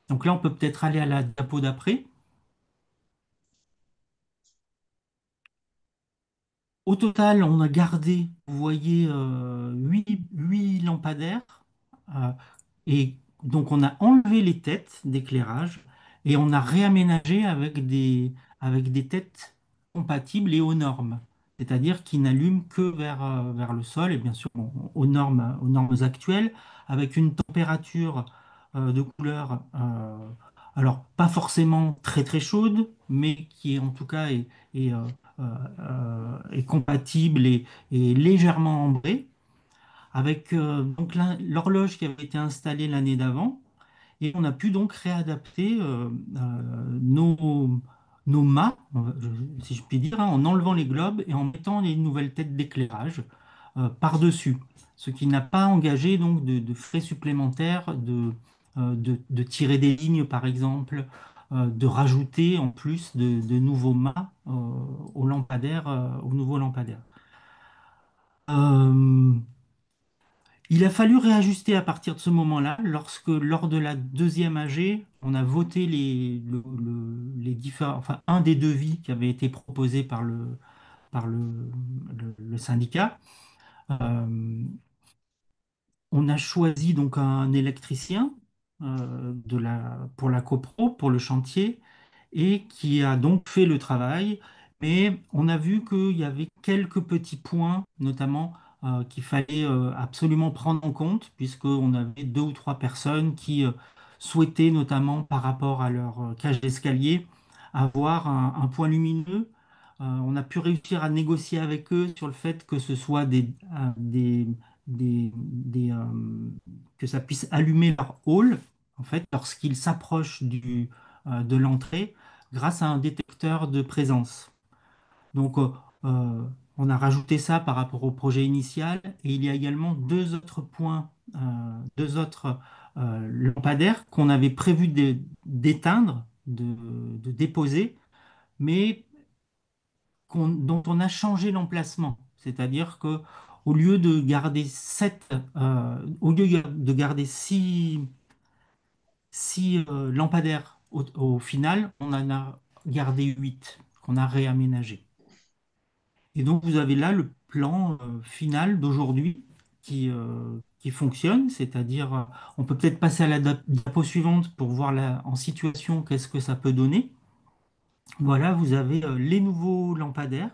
S3: Donc là, on peut peut-être aller à la diapo d'après. Au total, on a gardé, vous voyez, 8 lampadaires. euh, et donc, on a enlevé les têtes d'éclairage et on a réaménagé avec des têtes compatibles et aux normes. C'est-à-dire qui n'allument que vers le sol et bien sûr aux normes actuelles, avec une température de couleur, alors pas forcément très très chaude, mais qui en tout cas est compatible et légèrement ambré, avec donc l'horloge qui avait été installée l'année d'avant. Et on a pu donc réadapter nos mâts, si je puis dire, hein, en enlevant les globes et en mettant les nouvelles têtes d'éclairage par-dessus. Ce qui n'a pas engagé donc de frais supplémentaires de tirer des lignes, par exemple, de rajouter en plus de nouveaux mâts au lampadaire, au nouveau lampadaire. Euh, il a fallu réajuster à partir de ce moment-là, lorsque lors de la deuxième AG, on a voté les différents, enfin un des devis qui avait été proposé par le syndicat. Euh, on a choisi donc un électricien pour la copro, pour le chantier, et qui a donc fait le travail. Mais on a vu qu'il y avait quelques petits points, notamment qu'il fallait absolument prendre en compte, puisqu'on avait deux ou trois personnes qui souhaitaient, notamment par rapport à leur cage d'escalier, avoir un point lumineux. On a pu réussir à négocier avec eux sur le fait que ce soit que ça puisse allumer leur hall, en fait, lorsqu'ils s'approchent de l'entrée grâce à un détecteur de présence. Donc, euh, on a rajouté ça par rapport au projet initial et il y a également deux autres lampadaires qu'on avait prévu d'éteindre, de déposer, mais dont on a changé l'emplacement. C'est-à-dire que au lieu de garder au lieu de garder six lampadaires au final, on en a gardé 8 qu'on a réaménagés. Et donc vous avez là le plan final d'aujourd'hui qui fonctionne, c'est-à-dire on peut peut-être passer à la diapo suivante pour voir en situation qu'est-ce que ça peut donner. Voilà, vous avez les nouveaux lampadaires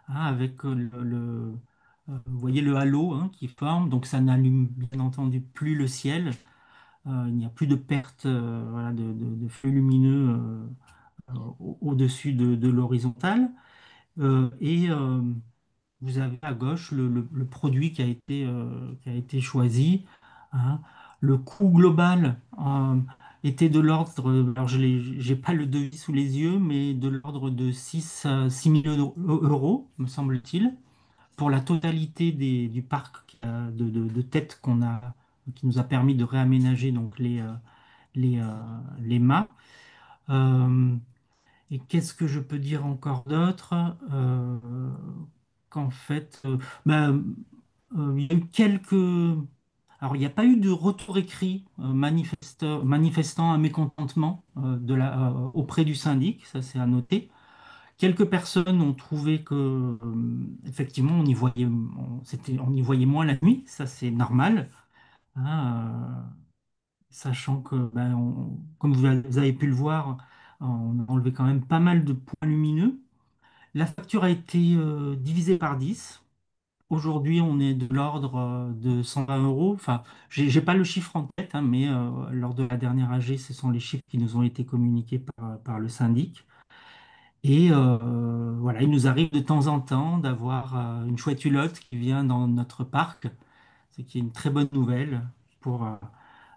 S3: hein, avec vous voyez le halo hein, qui forme, donc ça n'allume bien entendu plus le ciel. Il n'y a plus de perte voilà, de flux lumineux au-dessus de l'horizontale. Et vous avez à gauche le produit qui a été choisi. Hein. Le coût global était de l'ordre, alors je n'ai pas le devis sous les yeux, mais de l'ordre de 6 millions d'euros, me semble-t-il, pour la totalité du parc de têtes qui nous a permis de réaménager donc les mâts. Euh, et qu'est-ce que je peux dire encore d'autre? Qu'en fait, il y a eu Alors, il n'y a pas eu de retour écrit manifestant un mécontentement auprès du syndic, ça c'est à noter. Quelques personnes ont trouvé que, effectivement, on y voyait moins la nuit, ça c'est normal, hein, sachant que, comme vous avez pu le voir, on a enlevé quand même pas mal de points lumineux. La facture a été divisée par 10. aujourd'hui, on est de l'ordre de 120 euros. Enfin, j'ai pas le chiffre en tête, hein, mais lors de la dernière AG, ce sont les chiffres qui nous ont été communiqués par le syndic. Et voilà, il nous arrive de temps en temps d'avoir une chouette hulotte qui vient dans notre parc, ce qui est une très bonne nouvelle pour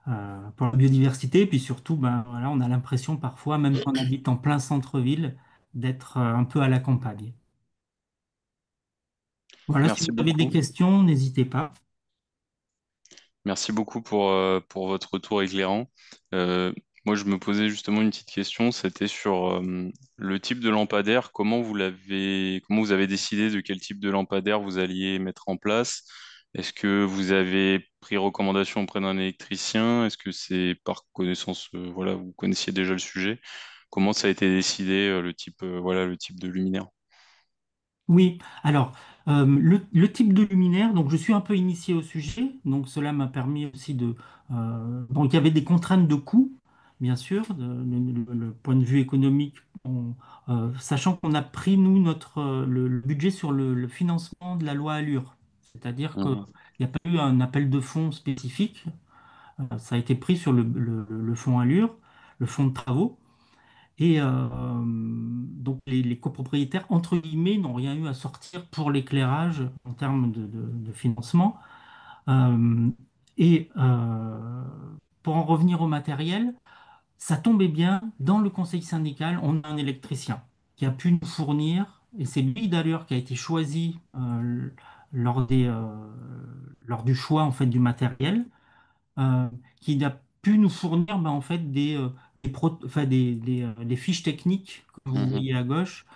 S3: la biodiversité. Et puis surtout, ben, voilà, on a l'impression parfois, même quand on habite en plein centre-ville, d'être un peu à la campagne. Voilà, si vous
S1: Merci
S3: avez des
S1: beaucoup.
S3: questions, n'hésitez pas.
S1: Merci beaucoup pour votre retour éclairant. Euh, Moi, je me posais justement une petite question, c'était sur le type de lampadaire. Comment vous avez décidé de quel type de lampadaire vous alliez mettre en place? Est-ce que vous avez pris recommandation auprès d'un électricien? Est-ce que c'est par connaissance, voilà, vous connaissiez déjà le sujet? Comment ça a été décidé, voilà, le type de luminaire?
S3: Oui, alors le type de luminaire, donc je suis un peu initié au sujet, donc cela m'a permis aussi donc il y avait des contraintes de coût, bien sûr, le point de vue économique, sachant qu'on a pris nous le budget sur le financement de la loi Allure, c'est-à-dire qu'il
S1: Mhm,
S3: n'y a pas eu un appel de fonds spécifique, ça a été pris sur le fonds Allure, le fonds de travaux. Et donc les copropriétaires, entre guillemets, n'ont rien eu à sortir pour l'éclairage en termes de financement. Euh, et pour en revenir au matériel, ça tombait bien, dans le conseil syndical, on a un électricien qui a pu nous fournir, et c'est lui d'ailleurs qui a été choisi lors lors du choix en fait, du matériel qui a pu nous fournir en fait, enfin, des fiches techniques que vous
S1: mhm,
S3: voyez à gauche.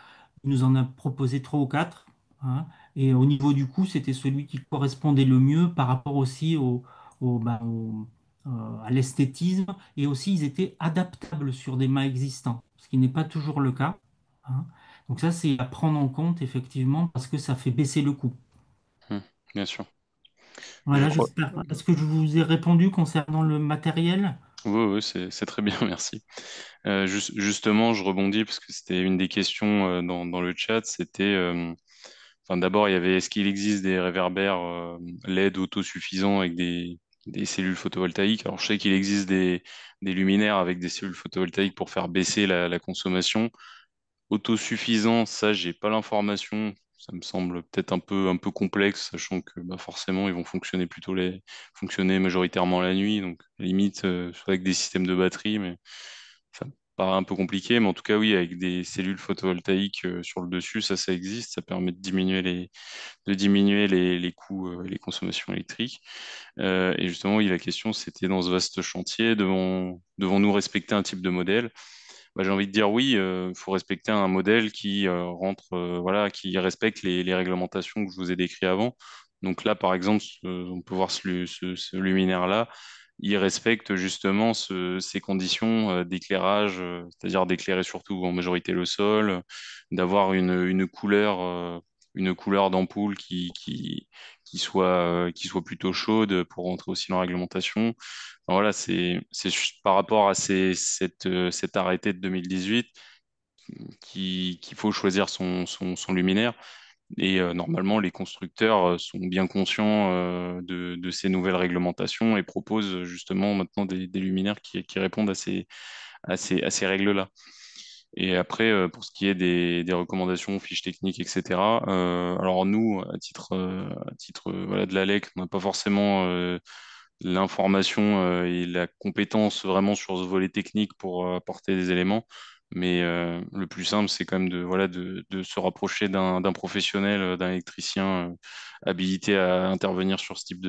S3: Il nous en a proposé trois ou quatre, hein. Et au niveau du coût, c'était celui qui correspondait le mieux par rapport aussi à l'esthétisme. Et aussi, ils étaient adaptables sur des mâts existants, ce qui n'est pas toujours le cas, hein. Donc ça, c'est à prendre en compte, effectivement, parce que ça fait baisser le coût.
S1: mhm, bien sûr. Je
S3: Voilà,
S1: crois.
S3: j'espère. Est-ce que je vous ai répondu concernant le matériel?
S1: Oui, oui, c'est très bien, merci. Justement, je rebondis parce que c'était une des questions dans le chat. C'était, enfin, d'abord, il y avait est-ce qu'il existe des réverbères LED autosuffisants avec des cellules photovoltaïques? Alors, je sais qu'il existe des luminaires avec des cellules photovoltaïques pour faire baisser la consommation. Autosuffisant, ça, j'ai pas l'information. Ça me semble peut-être un peu complexe, sachant que bah, forcément, ils vont fonctionner majoritairement la nuit, donc limite, soit avec des systèmes de batterie, mais ça me paraît un peu compliqué. Mais en tout cas, oui, avec des cellules photovoltaïques sur le dessus, ça existe. Ça permet de diminuer les coûts, les consommations électriques. Et justement, oui, la question, c'était dans ce vaste chantier, devons-nous respecter un type de modèle? Bah, j'ai envie de dire oui, il faut respecter un modèle qui voilà, qui respecte les réglementations que je vous ai décrites avant. Donc là, par exemple, on peut voir ce luminaire-là, il respecte justement ces conditions d'éclairage, c'est-à-dire d'éclairer surtout en majorité le sol, d'avoir une couleur d'ampoule qui soit plutôt chaude pour rentrer aussi dans la réglementation. Voilà, c'est juste par rapport à cet arrêté de 2018 qu'il faut choisir son luminaire. Et normalement, les constructeurs sont bien conscients de ces nouvelles réglementations et proposent justement maintenant des luminaires qui répondent à ces règles-là. Et après, pour ce qui est des recommandations, fiches techniques, etc., alors nous, à titre voilà, de l'ALEC, on n'a pas forcément l'information et la compétence vraiment sur ce volet technique pour apporter des éléments. Mais le plus simple, c'est quand même voilà, de se rapprocher d'un professionnel, d'un électricien habilité à intervenir sur ce type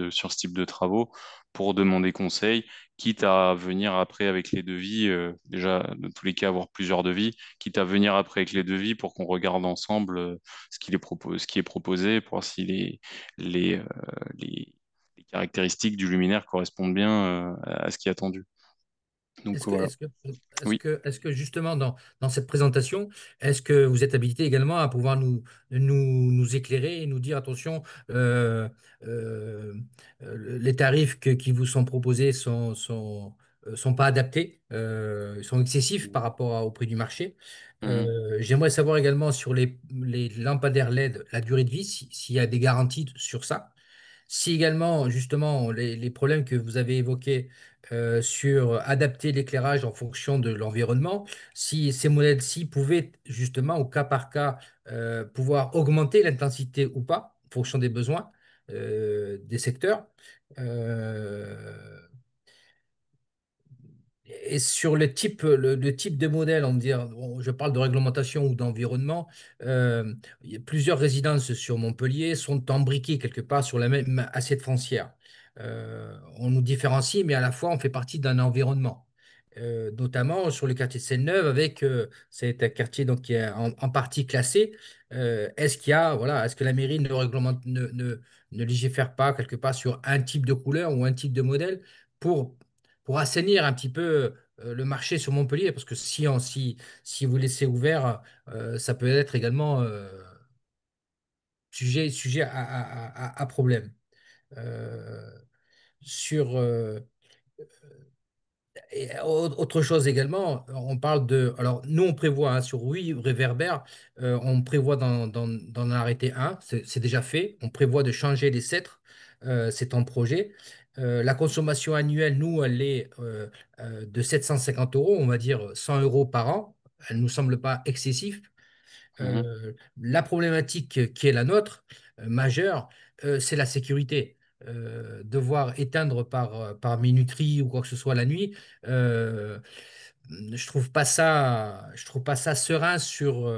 S1: de travaux pour demander conseil, quitte à venir après avec les devis, déjà, dans tous les cas, avoir plusieurs devis, quitte à venir après avec les devis pour qu'on regarde ensemble ce qui est proposé, pour voir si les, euh, les, les caractéristiques du luminaire correspondent bien à ce qui est attendu. Donc
S4: Est-ce que,
S1: voilà.
S4: est-ce que, est-ce
S1: Oui.
S4: que, est-ce que justement dans cette présentation, est-ce que vous êtes habilité également à pouvoir nous éclairer et nous dire, attention, euh, euh, les tarifs qui vous sont proposés sont pas adaptés, ils sont excessifs par rapport au prix du marché.
S1: Mhm.
S4: J'aimerais savoir également sur les lampadaires LED, la durée de vie, s'il y a des garanties sur ça. Si également, justement, les problèmes que vous avez évoqués sur adapter l'éclairage en fonction de l'environnement, si ces modèles-ci pouvaient justement, au cas par cas, pouvoir augmenter l'intensité ou pas, en fonction des besoins des secteurs. Euh, et sur le type de modèle, on me dit, je parle de réglementation ou d'environnement, il y a plusieurs résidences sur Montpellier sont embriquées quelque part sur la même assiette foncière. On nous différencie, mais à la fois on fait partie d'un environnement. Notamment sur le quartier de Seine-Neuve, avec c'est un quartier donc, qui est en partie classé. Est-ce qu'il y a, voilà, est-ce que la mairie ne légifère pas quelque part sur un type de couleur ou un type de modèle pour pour assainir un petit peu le marché sur Montpellier, parce que si vous laissez ouvert, ça peut être également sujet à problème. Euh, sur, autre chose également, on parle de. Alors, nous, on prévoit sur oui, réverbère, on prévoit dans l'arrêté 1, c'est déjà fait. On prévoit de changer les cètres, c'est en projet. La consommation annuelle, nous, elle est de 750 euros, on va dire 100 euros par an. Elle ne nous semble pas excessive.
S1: Mhm.
S4: La problématique qui est la nôtre, majeure, c'est la sécurité. Devoir éteindre par minuterie ou quoi que ce soit la nuit, euh, je trouve pas ça serein sur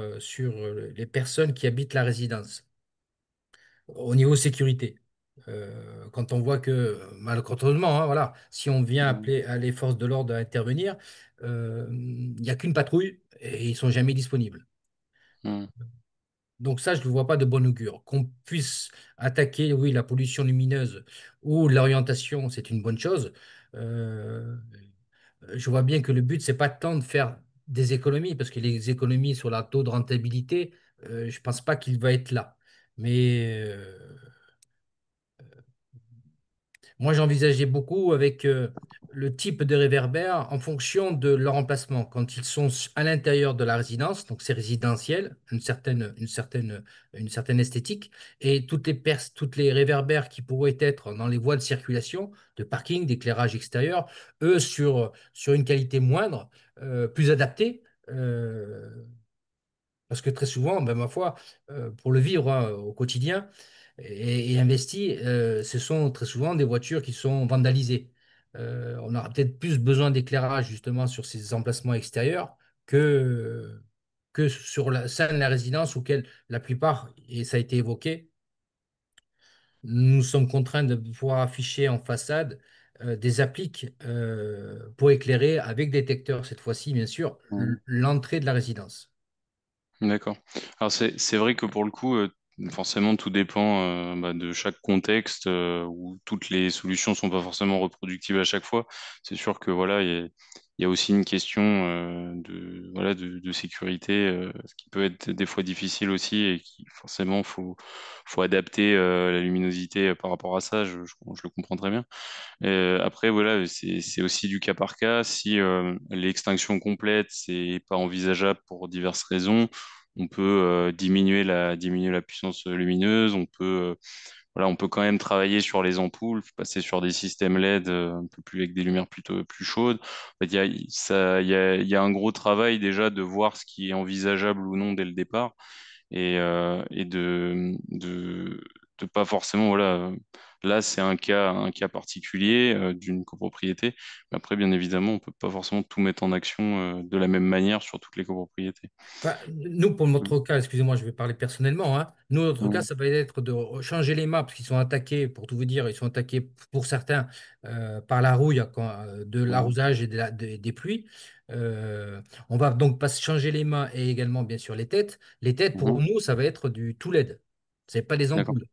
S4: les personnes qui habitent la résidence au niveau sécurité. Quand on voit que, malheureusement, hein, voilà, si on vient
S1: Mhm.
S4: appeler à les forces de l'ordre à intervenir, il n'y a qu'une patrouille et ils sont jamais disponibles.
S1: Mhm.
S4: Donc ça, je ne vois pas de bon augure. Qu'on puisse attaquer, oui, la pollution lumineuse ou l'orientation, c'est une bonne chose. Euh, je vois bien que le but, c'est pas tant de faire des économies, parce que les économies sur la taux de rentabilité, je pense pas qu'il va être là. Mais moi, j'envisageais beaucoup avec le type de réverbère en fonction de leur emplacement. Quand ils sont à l'intérieur de la résidence, donc c'est résidentiel, une certaine esthétique, et toutes les réverbères qui pourraient être dans les voies de circulation, de parking, d'éclairage extérieur, eux, sur une qualité moindre, plus adaptée. Parce que très souvent, ben, ma foi, pour le vivre hein, au quotidien et investi, ce sont très souvent des voitures qui sont vandalisées. On aura peut-être plus besoin d'éclairage justement sur ces emplacements extérieurs que sur la scène de la résidence auquel la plupart, et ça a été évoqué, nous sommes contraints de pouvoir afficher en façade des appliques pour éclairer avec détecteur cette fois-ci, bien sûr,
S1: Mhm.
S4: l'entrée de la résidence.
S1: D'accord. Alors c'est vrai que pour le coup, forcément, tout dépend bah, de chaque contexte où toutes les solutions sont pas forcément reproductibles à chaque fois. C'est sûr que voilà, il y a aussi une question de voilà de sécurité, ce qui peut être des fois difficile aussi et qui forcément faut adapter la luminosité par rapport à ça. Je le comprends très bien. Après, voilà, c'est aussi du cas par cas. Si l'extinction complète, c'est pas envisageable pour diverses raisons, on peut diminuer la puissance lumineuse. Voilà, on peut quand même travailler sur les ampoules, passer sur des systèmes LED un peu plus avec des lumières plutôt plus chaudes. En fait, il y a un gros travail déjà de voir ce qui est envisageable ou non dès le départ et de pas forcément, voilà, là c'est un cas particulier d'une copropriété, mais après, bien évidemment, on peut pas forcément tout mettre en action de la même manière sur toutes les copropriétés.
S4: Enfin, nous, pour
S1: Mm.
S4: notre cas, excusez-moi, je vais parler personnellement, hein. Nous, notre cas,
S1: Mm.
S4: ça va être de changer les maps, parce qu'ils sont attaqués, pour tout vous dire, ils sont attaqués pour certains par la rouille de
S1: Mm.
S4: l'arrosage et des pluies. On va donc pas changer les mains et également, bien sûr, les têtes. Les têtes, pour
S1: Mhm.
S4: nous, ça va être du tout LED. C'est pas des
S1: D'accord.
S4: ampoules.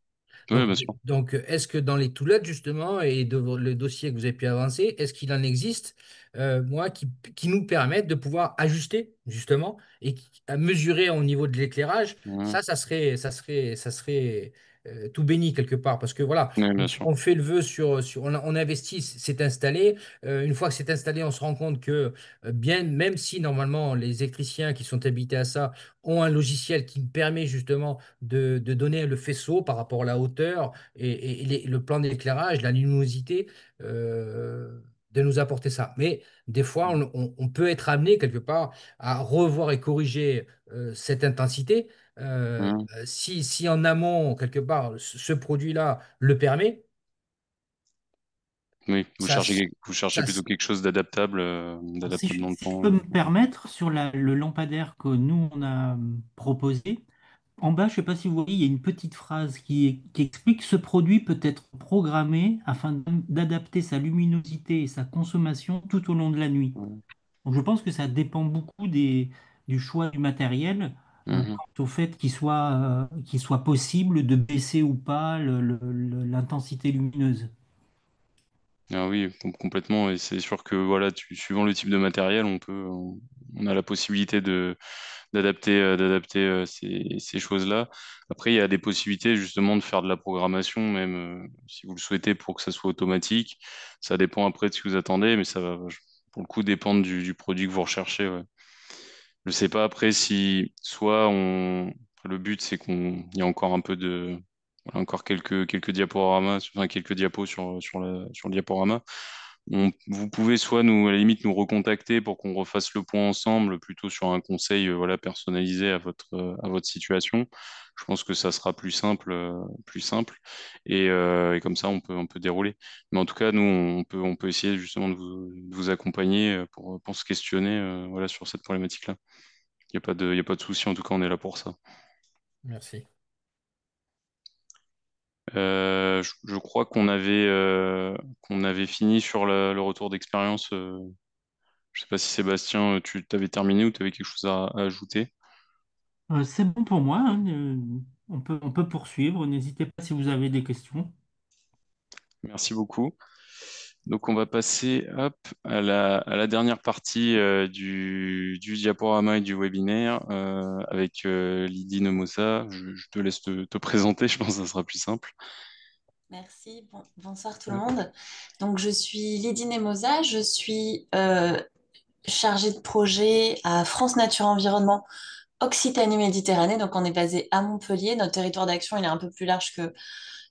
S1: Oui, bien sûr.
S4: Donc, est-ce que dans les toulettes, justement, et de le dossier que vous avez pu avancer, est-ce qu'il en existe, moi, qui nous permettent de pouvoir ajuster, justement, et à mesurer au niveau de l'éclairage?
S1: Mm.
S4: Ça serait tout bénit quelque part. Parce que voilà,
S1: Oui, bien sûr.
S4: on fait le vœu on investit, c'est installé. Une fois que c'est installé, on se rend compte que bien, même si normalement les électriciens qui sont habités à ça ont un logiciel qui permet justement de donner le faisceau par rapport à la hauteur et le plan d'éclairage, la luminosité, de nous apporter ça. Mais des fois, on peut être amené quelque part à revoir et corriger cette intensité.
S1: Mhm.
S4: Si en amont, quelque part, ce produit-là le permet,
S1: Oui,
S4: ça,
S1: vous cherchez
S4: ça,
S1: plutôt quelque chose d'adaptable,
S3: Alors, si
S1: d'adaptable
S3: je,
S1: dans le
S3: si je
S1: temps.
S3: peux me permettre, sur le lampadaire que nous, on a proposé, en bas, je ne sais pas si vous voyez, il y a une petite phrase qui explique que ce produit peut être programmé afin d'adapter sa luminosité et sa consommation tout au long de la nuit.
S1: Ouais.
S3: Donc, je pense que ça dépend beaucoup du choix du matériel,
S1: Mhm.
S3: quant au fait qu'il soit possible de baisser ou pas l'intensité lumineuse.
S1: Ah oui, complètement. Et c'est sûr que voilà, suivant le type de matériel, on a la possibilité d'adapter ces choses-là. Après, il y a des possibilités justement de faire de la programmation, même si vous le souhaitez, pour que ça soit automatique. Ça dépend après de ce que vous attendez, mais ça va pour le coup dépendre du produit que vous recherchez. Ouais. Je sais pas après si soit le but c'est il y a encore un peu voilà, encore quelques diaporamas, enfin quelques diapos sur le diaporama. Vous pouvez soit nous, à la limite, nous recontacter pour qu'on refasse le point ensemble, plutôt sur un conseil, voilà, personnalisé à votre situation. Je pense que ça sera plus simple, plus simple. Et comme ça, on peut dérouler. Mais en tout cas, nous, on peut essayer justement de vous accompagner pour se questionner, voilà, sur cette problématique-là. Il y a pas de souci, en tout cas, on est là pour ça.
S4: merci.
S1: Je crois qu'on avait fini sur le retour d'expérience. Je sais pas si Sébastien, tu t'avais terminé ou tu avais quelque chose à ajouter.
S3: C'est bon pour moi, hein, on peut poursuivre. N'hésitez pas si vous avez des questions.
S1: Merci beaucoup. Donc on va passer hop, à la dernière partie du diaporama et du webinaire avec Lydie Nomosa. Je te laisse te présenter, je pense que ça sera plus simple.
S5: Merci, bonsoir tout le monde. Donc, je suis Lydie Nemosa, je suis chargée de projet à France Nature Environnement Occitanie-Méditerranée. Donc, on est basé à Montpellier. Notre territoire d'action, il est un peu plus large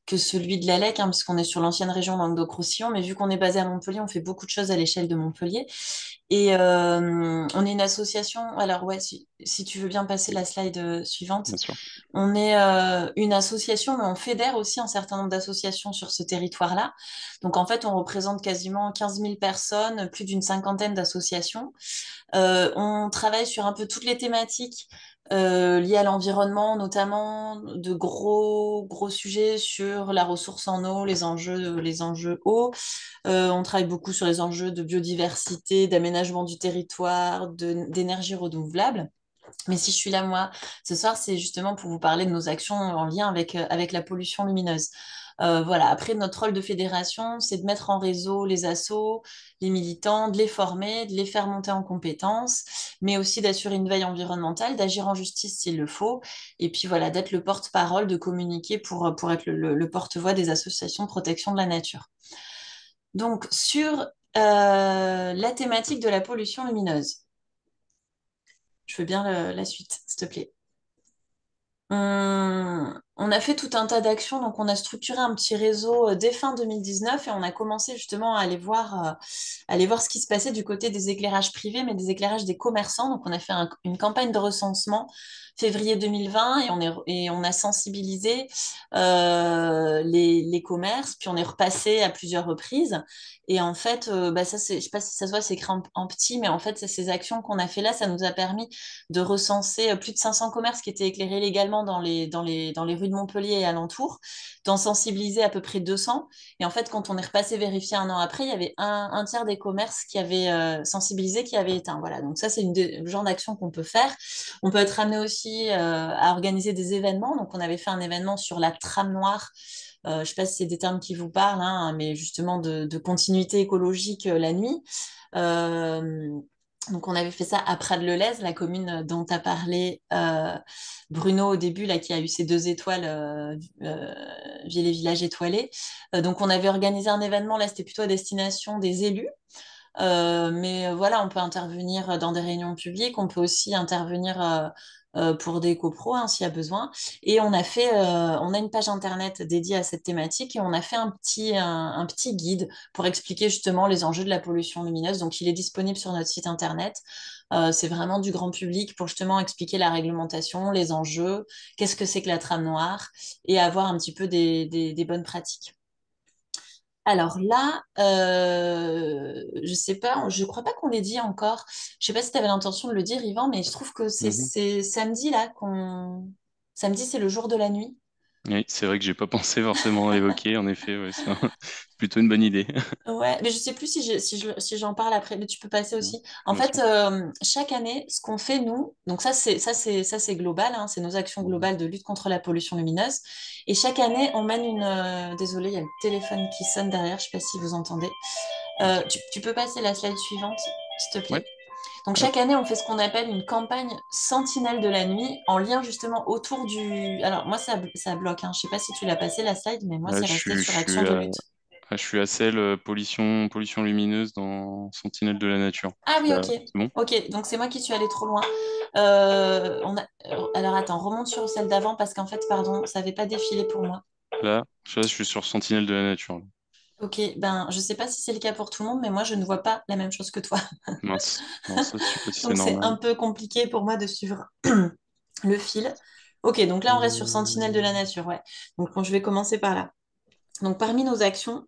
S5: que celui de l'ALEC, hein, puisqu'on est sur l'ancienne région Languedoc-Roussillon. Mais vu qu'on est basé à Montpellier, on fait beaucoup de choses à l'échelle de Montpellier. Et on est une association. Alors, ouais, si tu veux bien passer la slide suivante.
S1: Bien sûr.
S5: On est une association, mais on fédère aussi un certain nombre d'associations sur ce territoire-là. Donc, en fait, on représente quasiment 15 000 personnes, plus d'une cinquantaine d'associations. On travaille sur un peu toutes les thématiques liées à l'environnement, notamment de gros sujets sur la ressource en eau, les enjeux eau. On travaille beaucoup sur les enjeux de biodiversité, d'aménagement du territoire, d'énergie renouvelable. Mais si je suis là, moi, ce soir, c'est justement pour vous parler de nos actions en lien avec la pollution lumineuse. Voilà. Après, notre rôle de fédération, c'est de mettre en réseau les assos, les militants, de les former, de les faire monter en compétences, mais aussi d'assurer une veille environnementale, d'agir en justice s'il le faut, et puis voilà, d'être le porte-parole, de communiquer pour être le porte-voix des associations de protection de la nature. Donc, sur la thématique de la pollution lumineuse. Je veux bien la suite, s'il te plaît. On a fait tout un tas d'actions, donc on a structuré un petit réseau dès fin 2019 et on a commencé justement à aller voir ce qui se passait du côté des éclairages privés, mais des éclairages des commerçants. Donc on a fait une campagne de recensement février 2020 et on a sensibilisé les commerces, puis on est repassé à plusieurs reprises. Et en fait, bah ça, je sais pas si ça se voit, c'est écrit en petit, mais en fait, ces actions qu'on a fait là, ça nous a permis de recenser plus de 500 commerces qui étaient éclairés légalement dans les rues de Montpellier et alentours, d'en sensibiliser à peu près 200. Et en fait, quand on est repassé vérifier un an après, il y avait un tiers des commerces qui avaient sensibilisé, qui avaient éteint. Voilà, donc ça, c'est le genre d'action qu'on peut faire. On peut être amené aussi à organiser des événements. Donc, on avait fait un événement sur la trame noire. Je ne sais pas si c'est des termes qui vous parlent, hein, mais justement de continuité écologique la nuit. Euh, Donc, on avait fait ça à Prades-le-Lez, la commune dont tu as parlé, Bruno, au début, là, qui a eu ses 2 étoiles, ville et village étoilés. Donc, on avait organisé un événement, là, c'était plutôt à destination des élus. Mais voilà, on peut intervenir dans des réunions publiques, on peut aussi intervenir pour des copros hein, s'il y a besoin. Et on a une page internet dédiée à cette thématique et on a fait un petit guide pour expliquer justement les enjeux de la pollution lumineuse. Donc, il est disponible sur notre site internet. C'est vraiment du grand public pour justement expliquer la réglementation, les enjeux, qu'est-ce que c'est que la trame noire et avoir un petit peu des bonnes pratiques. Alors là, je sais pas, je crois pas qu'on l'ait dit encore. Je sais pas si tu avais l'intention de le dire, Yvan, mais je trouve que
S1: Mhm.
S5: c'est samedi là qu'on. Samedi, c'est le jour de la nuit.
S1: Oui, c'est vrai que j'ai pas pensé forcément à l'évoquer. En effet, ouais, c'est c'est plutôt une bonne idée.
S5: Ouais, mais je sais plus si j'en parle après, mais tu peux passer
S1: Non,
S5: aussi. En
S1: bien
S5: fait,
S1: sûr.
S5: chaque année, ce qu'on fait nous, donc ça c'est global, hein, c'est nos actions
S1: Mhm.
S5: globales de lutte contre la pollution lumineuse. Et chaque année, on mène désolée, il y a le téléphone qui sonne derrière, je sais pas si vous entendez. Tu peux passer la slide suivante, s'il te
S1: Ouais,
S5: plaît. Donc
S1: hop,
S5: chaque année, on fait ce qu'on appelle une campagne sentinelle de la nuit en lien justement autour du. Alors moi, ça bloque. Hein. Je sais pas si tu l'as passé la slide, mais moi,
S1: là,
S5: c'est resté sur action de lutte.
S1: je suis à celle pollution lumineuse dans Sentinelle de la nature.
S5: Ah oui,
S1: Là,
S5: ok.
S1: c'est bon?
S5: Ok, donc c'est moi qui suis allée trop loin. Alors attends, remonte sur celle d'avant parce qu'en fait, pardon, ça n'avait pas défilé pour moi.
S1: Là, je suis sur Sentinelle de la nature. Là.
S5: Ok, ben je sais pas si c'est le cas pour tout le monde, mais moi je ne vois pas la même chose que toi.
S1: Mince. Non, ça, je sais pas si c'est
S5: Donc c'est
S1: normal.
S5: un peu compliqué pour moi de suivre le fil. Ok, donc là on reste sur Sentinelle de la
S1: Euh,
S5: nature, ouais. Donc bon, je vais commencer par là. Donc parmi nos actions,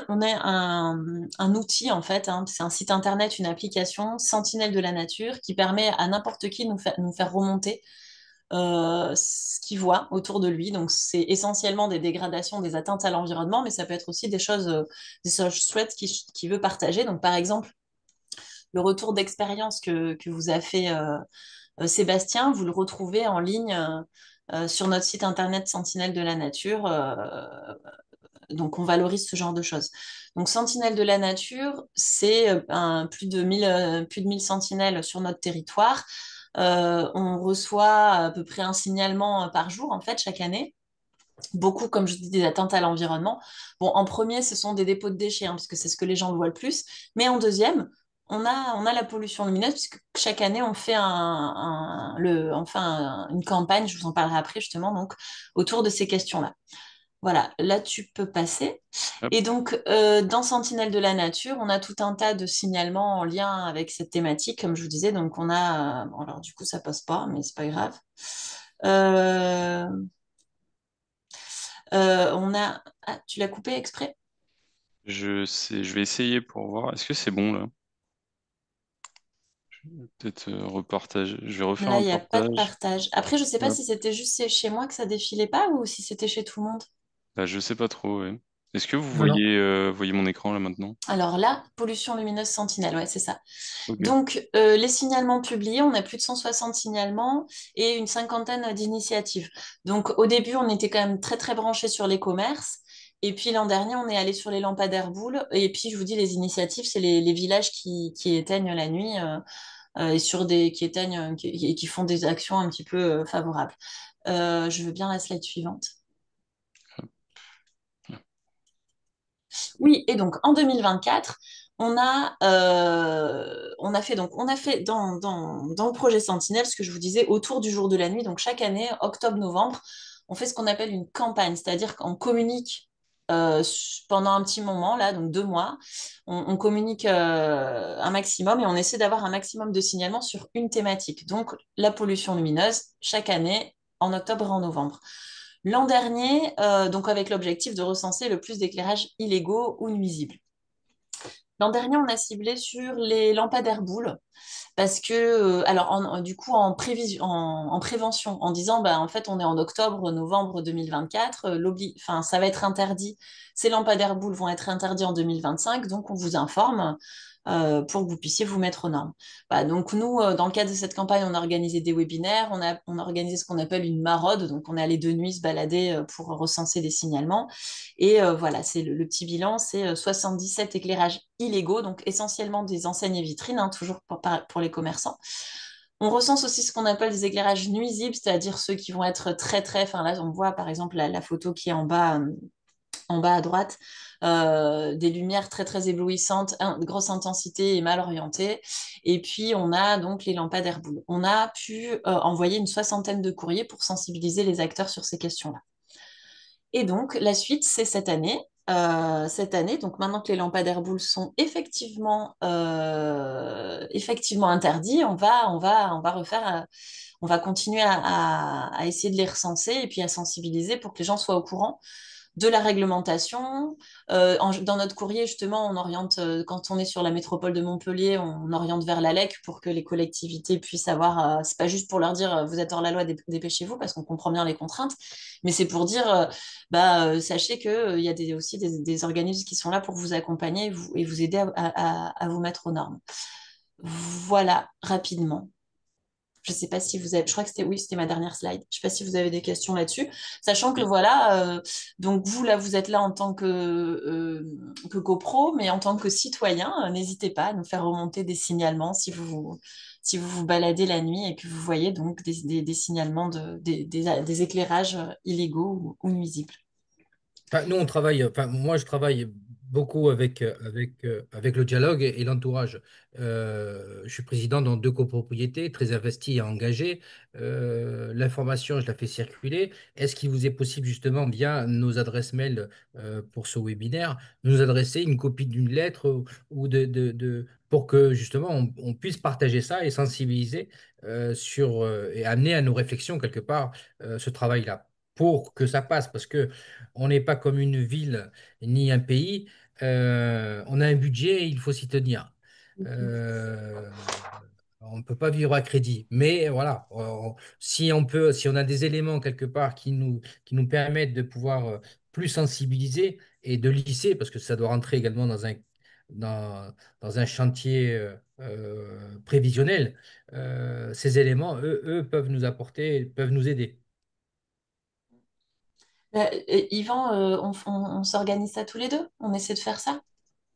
S5: on a un outil en fait, hein, c'est un site internet, une application, Sentinelle de la nature, qui permet à n'importe qui de nous faire remonter ce qu'il voit autour de lui. Donc c'est essentiellement des dégradations, des atteintes à l'environnement, mais ça peut être aussi des choses chouettes qui veut partager. Donc par exemple, le retour d'expérience que vous a fait Sébastien, vous le retrouvez en ligne sur notre site internet Sentinelle de la Nature. Donc, on valorise ce genre de choses. Donc, Sentinelle de la Nature, c'est plus de 1000 sentinelles sur notre territoire. On reçoit à peu près un signalement par jour, en fait, chaque année. Beaucoup, comme je dis, des atteintes à l'environnement. Bon, en premier, ce sont des dépôts de déchets, hein, parce que c'est ce que les gens voient le plus. Mais en deuxième, on a la pollution lumineuse, puisque chaque année, on fait une campagne, je vous en parlerai après justement, donc, autour de ces questions-là. Voilà, là tu peux passer.
S1: hop.
S5: Et donc, dans Sentinelle de la Nature, on a tout un tas de signalements en lien avec cette thématique, comme je vous disais. Donc, on a. Bon, alors, du coup, ça passe pas, mais c'est pas grave. Euh, on a. Ah, tu l'as coupé exprès?
S1: Je vais essayer pour voir. Est-ce que c'est bon là? Peut-être repartage. Je vais refaire
S5: Là,
S1: un
S5: il n'y a pas de
S1: partage.
S5: partage. Après, je sais pas
S1: Hop.
S5: si c'était juste chez moi que ça défilait pas ou si c'était chez tout le monde.
S1: Bah, je sais pas trop. Ouais. Est-ce que vous
S4: Non, non.
S1: voyez mon écran là maintenant?
S5: Alors là, pollution lumineuse sentinelle, ouais, c'est ça.
S1: Ok.
S5: Donc, les signalements publiés, on a plus de 160 signalements et une cinquantaine d'initiatives. Donc, au début, on était quand même très, très branchés sur les commerces. Et puis, l'an dernier, on est allé sur les lampadaires boules. Et puis, je vous dis, les initiatives, c'est les villages qui éteignent la nuit et qui éteignent et qui font des actions un petit peu favorables. Je veux bien la slide suivante. Oui, et donc en 2024, on a fait dans le projet Sentinelle, ce que je vous disais, autour du jour de la nuit, donc chaque année, octobre-novembre, on fait ce qu'on appelle une campagne, c'est-à-dire qu'on communique pendant un petit moment, là, donc 2 mois, on communique un maximum et on essaie d'avoir un maximum de signalements sur une thématique. Donc la pollution lumineuse, chaque année, en octobre et en novembre. L'an dernier, donc avec l'objectif de recenser le plus d'éclairages illégaux ou nuisibles. L'an dernier, on a ciblé sur les lampadaires boules parce que, alors du coup, en prévention, en disant, bah, en fait, on est en octobre, novembre 2024, enfin, ça va être interdit. Ces lampadaires boules vont être interdits en 2025, donc on vous informe. pour que vous puissiez vous mettre aux normes. Voilà, donc nous, dans le cadre de cette campagne, on a organisé des webinaires, on a organisé ce qu'on appelle une maraude, donc on est allé de nuit se balader pour recenser des signalements. Et voilà, c'est le petit bilan, c'est 77 éclairages illégaux, donc essentiellement des enseignes et vitrines, hein, toujours pour les commerçants. On recense aussi ce qu'on appelle des éclairages nuisibles, c'est-à-dire ceux qui vont être très très, enfin là on voit par exemple la photo qui est en bas à droite, des lumières très très éblouissantes, de grosse intensité et mal orientées. Et puis on a donc les lampadaires boules. On a pu envoyer une soixantaine de courriers pour sensibiliser les acteurs sur ces questions-là. Et donc la suite, c'est cette année. Cette année, donc maintenant que les lampadaires boules sont effectivement interdits, on va refaire, on va continuer à essayer de les recenser et puis à sensibiliser pour que les gens soient au courant de la réglementation. Dans notre courrier, justement, on oriente, quand on est sur la métropole de Montpellier, on oriente vers la LEC pour que les collectivités puissent avoir, c'est pas juste pour leur dire vous êtes hors la loi, dépêchez-vous, parce qu'on comprend bien les contraintes, mais c'est pour dire sachez qu'il y a aussi des organismes qui sont là pour vous accompagner et vous aider à vous mettre aux normes. Voilà, rapidement. Je ne sais pas si vous avez, je crois que c'était, oui, c'était ma dernière slide. Je ne sais pas si vous avez des questions là-dessus. Sachant que
S1: Oui.
S5: voilà, donc vous, là, vous êtes là en tant que copro, mais en tant que citoyen, n'hésitez pas à nous faire remonter des signalements si vous vous baladez la nuit et que vous voyez donc des signalements des éclairages illégaux ou nuisibles.
S4: Enfin, nous, on travaille, enfin, moi, je travaille beaucoup avec le dialogue et l'entourage. Je suis président dans 2 copropriétés, très investi et engagé. L'information, je la fais circuler. Est-ce qu'il vous est possible, justement, via nos adresses mail pour ce webinaire, de nous adresser une copie d'une lettre ou pour que, justement, on puisse partager ça et sensibiliser et amener à nos réflexions, quelque part, ce travail-là pour que ça passe, parce que on n'est pas comme une ville ni un pays. On a un budget et il faut s'y tenir. Euh, on ne peut pas vivre à crédit. Mais voilà, si on peut, si on a des éléments quelque part qui nous permettent de pouvoir plus sensibiliser et de lisser, parce que ça doit rentrer également dans un chantier prévisionnel, ces éléments, eux peuvent nous apporter, peuvent nous aider.
S5: Yvan, on s'organise ça tous les deux? On essaie de faire ça?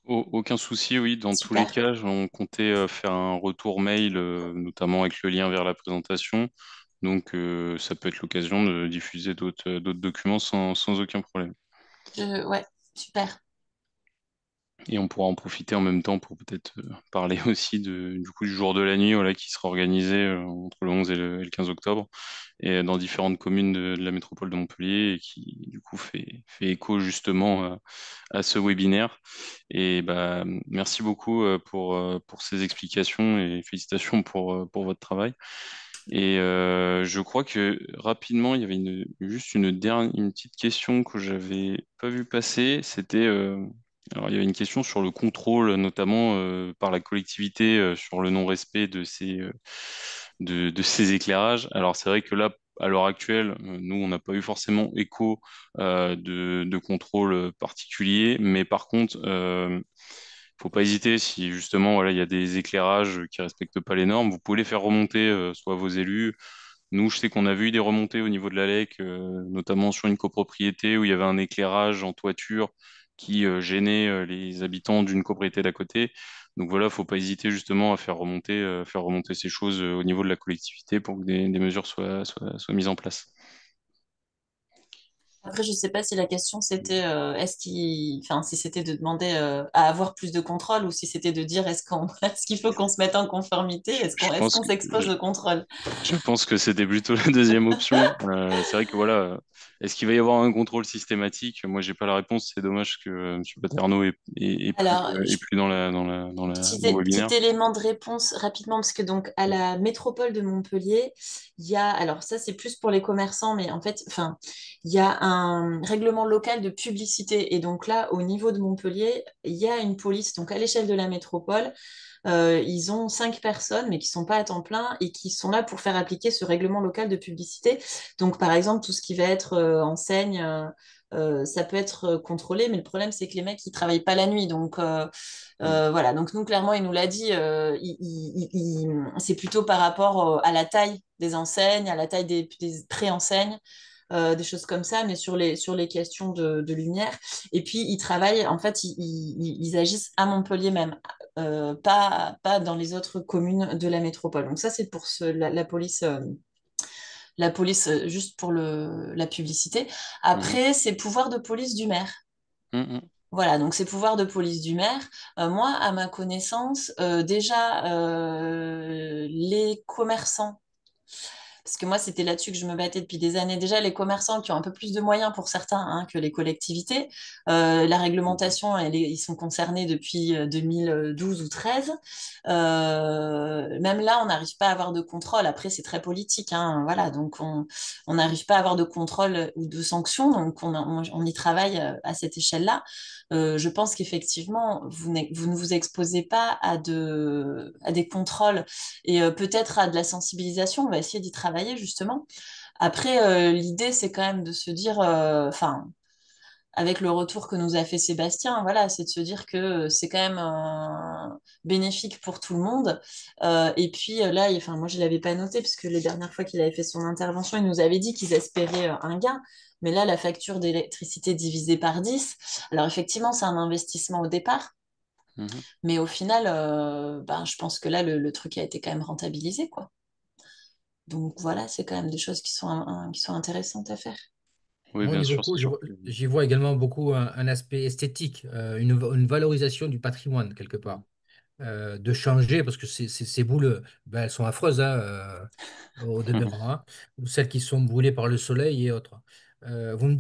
S1: Aucun souci, oui. Dans tous les
S5: Super.
S1: cas, on comptait faire un retour mail, notamment avec le lien vers la présentation. Donc, ça peut être l'occasion de diffuser d'autres documents sans aucun problème.
S5: Ouais, super.
S1: Et on pourra en profiter en même temps pour peut-être parler aussi du jour de la nuit, voilà, qui sera organisé entre le 11 et le 15 octobre, et dans différentes communes de la métropole de Montpellier, et qui du coup fait écho justement à ce webinaire. Et bah, merci beaucoup pour ces explications et félicitations pour votre travail. Et je crois que rapidement, il y avait juste une petite question que j'avais pas vu passer. C'était alors il y avait une question sur le contrôle, notamment par la collectivité sur le non-respect de ces éclairages. Alors c'est vrai que là, à l'heure actuelle, nous, on n'a pas eu forcément écho de contrôle particulier, mais par contre, faut pas hésiter si justement voilà, il y a des éclairages qui respectent pas les normes, vous pouvez les faire remonter soit à vos élus. Nous, je sais qu'on a vu des remontées au niveau de la LEC, notamment sur une copropriété où il y avait un éclairage en toiture qui gênait les habitants d'une copropriété d'à côté. Donc voilà, faut pas hésiter justement à faire remonter ces choses au niveau de la collectivité pour que des mesures soient mises en place.
S5: Après, je ne sais pas si la question c'était enfin, si c'était de demander à avoir plus de contrôle ou si c'était de dire est-ce qu'il faut qu'on se mette en conformité,
S1: Je
S5: est-ce
S1: pense
S5: qu'on
S1: que,
S5: s'expose au contrôle?
S1: Je pense que c'était plutôt la deuxième option. C'est vrai que voilà, est-ce qu'il va y avoir un contrôle systématique? Moi, j'ai pas la réponse. C'est dommage que M. Paterno
S5: Alors,
S1: est plus dans le
S5: petit
S1: webinaire.
S5: élément de réponse rapidement, parce que donc à la métropole de Montpellier, il y a, alors ça c'est plus pour les commerçants, mais en fait, enfin, il y a un règlement local de publicité. Et donc là, au niveau de Montpellier, il y a une police, donc à l'échelle de la métropole, ils ont 5 personnes, mais qui sont pas à temps plein et qui sont là pour faire appliquer ce règlement local de publicité. Donc par exemple, tout ce qui va être enseigne. ça peut être contrôlé, mais le problème, c'est que les mecs, ils travaillent pas la nuit. Donc,
S1: Mm.
S5: voilà. Donc, nous, clairement, il nous l'a dit, c'est plutôt par rapport à la taille des enseignes, à la taille des pré-enseignes, des choses comme ça, mais sur les questions de lumière. Et puis, ils travaillent, en fait, ils agissent à Montpellier même, pas dans les autres communes de la métropole. Donc, ça, c'est pour la police juste pour la publicité.
S1: Mhm.
S5: Après, c'est pouvoir de police du maire.
S1: Mhm.
S5: Voilà, donc c'est pouvoir de police du maire. Moi, à ma connaissance, déjà, les commerçants, parce que moi, c'était là-dessus que je me battais depuis des années. Déjà, les commerçants qui ont un peu plus de moyens pour certains hein, que les collectivités. La
S1: Mhm.
S5: réglementation, ils sont concernés depuis 2012 ou 13. Même là, on n'arrive pas à avoir de contrôle. Après, c'est très politique. Hein, voilà, donc on n'arrive pas à avoir de contrôle ou de sanctions. Donc, on y travaille à cette échelle-là. Je pense qu'effectivement, vous ne vous exposez pas à des contrôles et peut-être à de la sensibilisation. On va essayer d'y travailler justement. Après, l'idée, c'est quand même de se dire, enfin, avec le retour que nous a fait Sébastien, voilà, c'est de se dire que c'est quand même bénéfique pour tout le monde. Et puis là, enfin, moi, je ne l'avais pas noté, parce que les dernières fois qu'il avait fait son intervention, il nous avait dit qu'ils espéraient un gain. Mais là, la facture d'électricité divisée par 10, alors effectivement, c'est un investissement au départ,
S1: Mhm.
S5: mais au final, ben, je pense que là, le truc a été quand même rentabilisé, quoi. Donc voilà, c'est quand même des choses qui sont intéressantes à faire.
S1: Oui,
S4: Moi, au
S1: bien
S4: niveau
S1: sûr, c'est
S4: coût,
S1: sûr que.
S4: j'y vois également beaucoup un aspect esthétique, une valorisation du patrimoine quelque part. De changer, parce que ces boules, ben, elles sont affreuses hein, au demeurant, hein, ou celles qui sont brûlées par le soleil et autres. Vous nous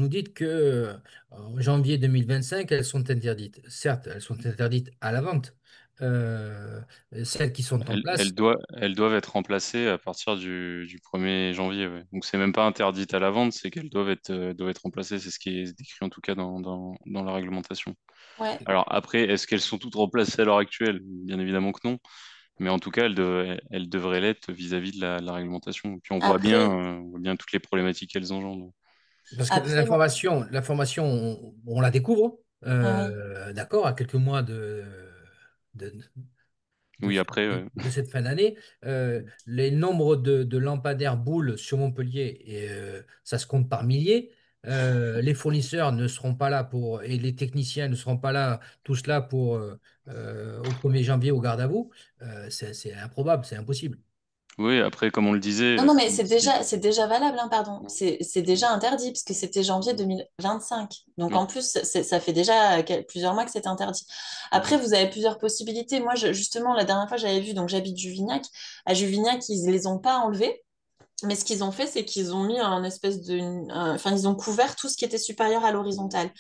S4: dites que en janvier 2025, elles sont interdites. Certes, elles sont interdites à la vente. Euh, Celles qui sont en place,
S1: Elles doivent être remplacées à partir du 1er janvier. Ouais. Donc, c'est même pas interdite à la vente, c'est qu'elles doivent être remplacées. C'est ce qui est décrit en tout cas dans la réglementation.
S5: Ouais.
S1: Alors, après, est-ce qu'elles sont toutes remplacées à l'heure actuelle? Bien évidemment que non. Mais en tout cas, elles devraient l'être vis-à-vis de la réglementation. Puis,
S5: Après,
S1: on voit bien toutes les problématiques qu'elles engendrent.
S4: parce que
S5: après, bon,
S4: l'information, on la découvre,
S5: oui.
S4: d'accord, à quelques mois de,
S1: Oui, après,
S4: de cette fin d'année. Les nombres de lampadaires boules sur Montpellier, ça se compte par milliers. Les fournisseurs ne seront pas là et les techniciens ne seront pas là, tous là au 1er janvier au garde à vous. C'est improbable, c'est impossible.
S1: oui, après, comme on le
S5: Non,
S1: disait,
S5: non, mais c'est déjà valable, hein, pardon. C'est
S1: Mm,
S5: déjà interdit, parce que c'était janvier 2025. Donc,
S1: oui.
S5: en plus, ça fait déjà plusieurs mois que c'est interdit. Après,
S1: Mhm.
S5: vous avez plusieurs possibilités. Moi, justement, la dernière fois, j'avais vu, donc j'habite Juvignac. À Juvignac, ils les ont pas enlevés. Mais ce qu'ils ont fait, c'est qu'ils ont mis un espèce enfin, ils ont couvert tout ce qui était supérieur à l'horizontale.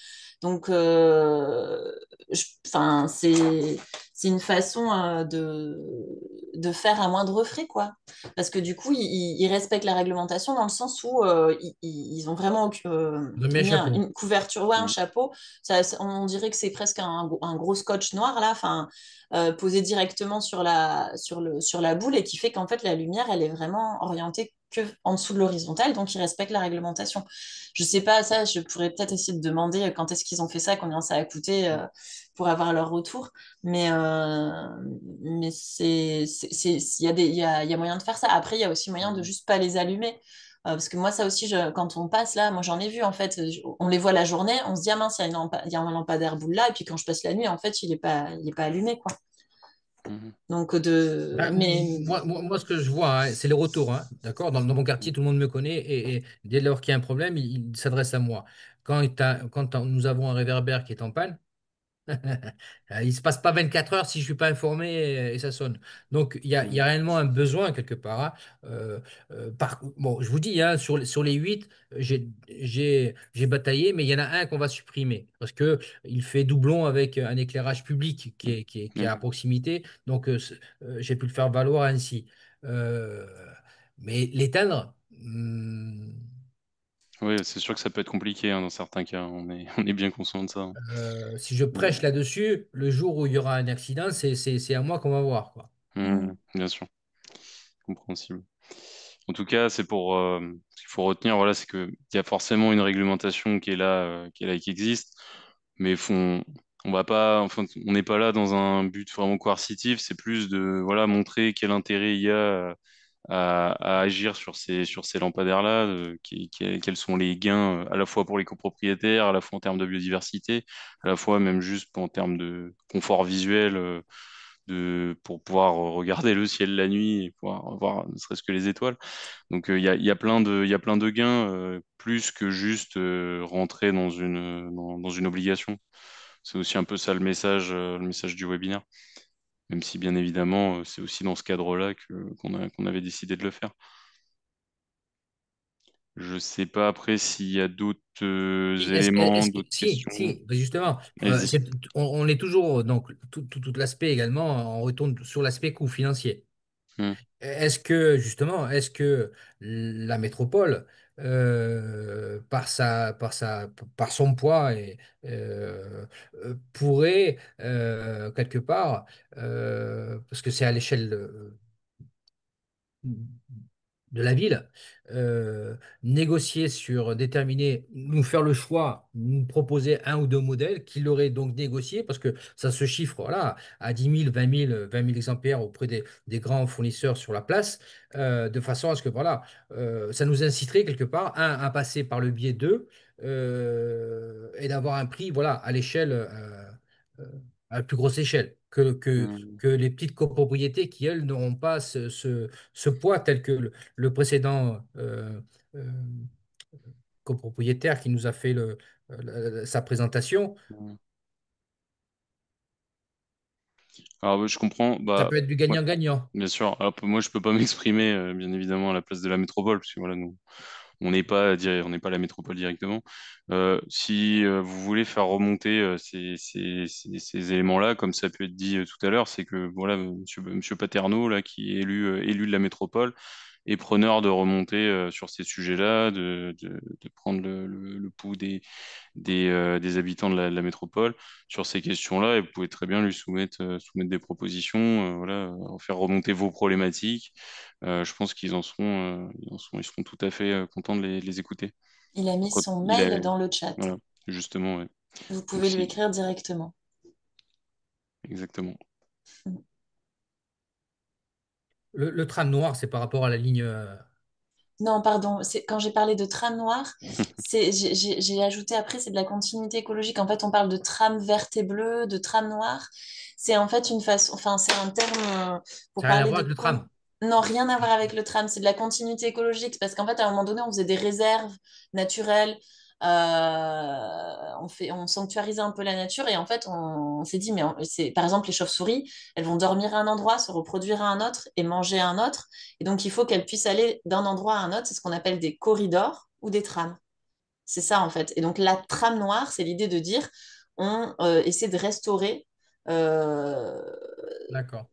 S5: Donc, enfin, c'est une façon de faire à moindre frais, quoi. Parce que du coup, ils respectent la réglementation dans le sens où ils ont vraiment
S4: Ils ont mis un
S5: mis
S4: chapeau.
S5: une couverture, ouais, un
S1: Mm,
S5: chapeau. On dirait que c'est presque un gros scotch noir, là, enfin, posé directement sur la boule et qui fait qu'en fait, la lumière, elle est vraiment orientée que en dessous de l'horizontale, donc ils respectent la réglementation. Je sais pas, ça, je pourrais peut-être essayer de demander quand est-ce qu'ils ont fait ça, combien ça a coûté pour avoir leur retour. Mais il y a moyen de faire ça. Après, il y a aussi moyen de
S1: mm,
S5: juste pas les allumer. Parce que moi, ça aussi, quand on passe là, moi j'en ai vu en fait, on les voit la journée, on se dit, ah mince, il y a un lampadaire boule là, et puis quand je passe la nuit, en fait, il est pas allumé, quoi.
S1: mhm,
S5: Donc,
S4: Ben, moi, ce que je vois, hein, c'est les retours. Hein, d'accord? Dans mon quartier, tout le monde me connaît et dès lors qu'il y a un problème, il s'adresse à moi. Nous avons un réverbère qui est en panne, il ne se passe pas 24 heures si je ne suis pas informé et ça sonne. Donc, il y
S1: mhm,
S4: a réellement un besoin quelque part. Hein. Bon, je vous dis, hein, sur les 8, j'ai bataillé, mais il y en a un qu'on va supprimer parce qu'il fait doublon avec un éclairage public qui est à
S1: mhm.
S4: proximité. Donc, j'ai pu le faire valoir ainsi. Euh, mais l'éteindre,
S1: Oui, c'est sûr que ça peut être compliqué hein, dans certains cas. On est bien conscient de ça. Hein.
S4: si je
S1: Mais,
S4: prêche là-dessus, le jour où il y aura un accident, c'est à moi qu'on va voir, quoi.
S5: Mm.
S1: bien sûr, compréhensible. En tout cas, c'est pour ce qu'il faut retenir, voilà, c'est qu'il y a forcément une réglementation qui est là et qui existe, mais on va pas, enfin, on n'est pas là dans un but vraiment coercitif, c'est plus de voilà, montrer quel intérêt il y a à agir sur ces lampadaires-là, quels sont les gains à la fois pour les copropriétaires, à la fois en termes de biodiversité, à la fois même juste en termes de confort visuel, pour pouvoir regarder le ciel la nuit et pouvoir voir ne serait-ce que les étoiles. Donc il y a il y a plein de gains plus que juste rentrer dans une obligation. C'est aussi un peu ça le message du webinaire. Même si bien évidemment, c'est aussi dans ce cadre-là qu'on avait décidé de le faire. Je sais pas après s'il y a d'autres éléments, d'autres
S4: Si,
S1: questions.
S4: si, ben justement,
S1: Vas-y.
S4: on est toujours, donc, tout l'aspect également, on retourne sur l'aspect coût financier.
S1: Hmm,
S4: Est-ce que la métropole, par son poids, pourrait, quelque part, parce que c'est à l'échelle de la ville, négocier sur déterminer, nous faire le choix, nous proposer un ou deux modèles qu'il aurait donc négocié, parce que ça se chiffre voilà, à 10 000, 20 000 exemplaires auprès des grands fournisseurs sur la place, de façon à ce que voilà, ça nous inciterait quelque part, à passer par le biais d'eux et d'avoir un prix voilà, à l'échelle. Euh, à la plus grosse échelle
S1: hmm.
S4: que les petites copropriétés qui, elles, n'auront pas ce poids tel que le précédent euh, copropriétaire qui nous a fait sa présentation.
S1: Hmm. Alors, je comprends.
S4: Ça
S1: Bah,
S4: peut être du
S1: ouais,
S4: gagnant-gagnant.
S1: bien sûr. Alors, moi, je peux pas m'exprimer, bien évidemment, à la place de la métropole, parce que voilà, nous, on n'est pas la métropole directement. Si vous voulez faire remonter ces éléments-là, comme ça peut être dit tout à l'heure, c'est que voilà, monsieur Paterno, là, qui est élu de la métropole, est preneur de remonter sur ces sujets-là, de prendre le pouls des habitants de la métropole sur ces questions-là, et vous pouvez très bien lui soumettre des propositions, voilà, faire remonter vos problématiques. Je pense ils seront tout à fait contents de les écouter.
S5: Il a mis
S1: Donc,
S5: son
S1: il a,
S5: mail dans le chat.
S1: voilà, justement, ouais.
S5: Vous
S1: Donc
S5: pouvez lui
S1: si,
S5: écrire directement.
S1: exactement.
S4: Le tram noir, c'est par rapport à la ligne.
S5: Non, pardon, quand j'ai parlé de tram noir, j'ai ajouté après, c'est de la continuité écologique. En fait, on parle de tram verte et bleue, de tram noir. C'est en fait une façon, enfin, c'est un terme pour
S4: Ça n'a rien à
S5: parler
S4: voir
S5: de
S4: avec le
S5: quoi?
S4: tram.
S5: Non, rien à voir avec le tram, c'est de la continuité écologique. C'est parce qu'en fait, à un moment donné, on faisait des réserves naturelles, on sanctuarisait un peu la nature et en fait, on s'est dit, mais par exemple, les chauves-souris, elles vont dormir à un endroit, se reproduire à un autre et manger à un autre. Et donc, il faut qu'elles puissent aller d'un endroit à un autre. C'est ce qu'on appelle des corridors ou des trams. C'est ça, en fait. Et donc, la trame noire, c'est l'idée de dire, on essaie de restaurer euh,
S4: D'accord.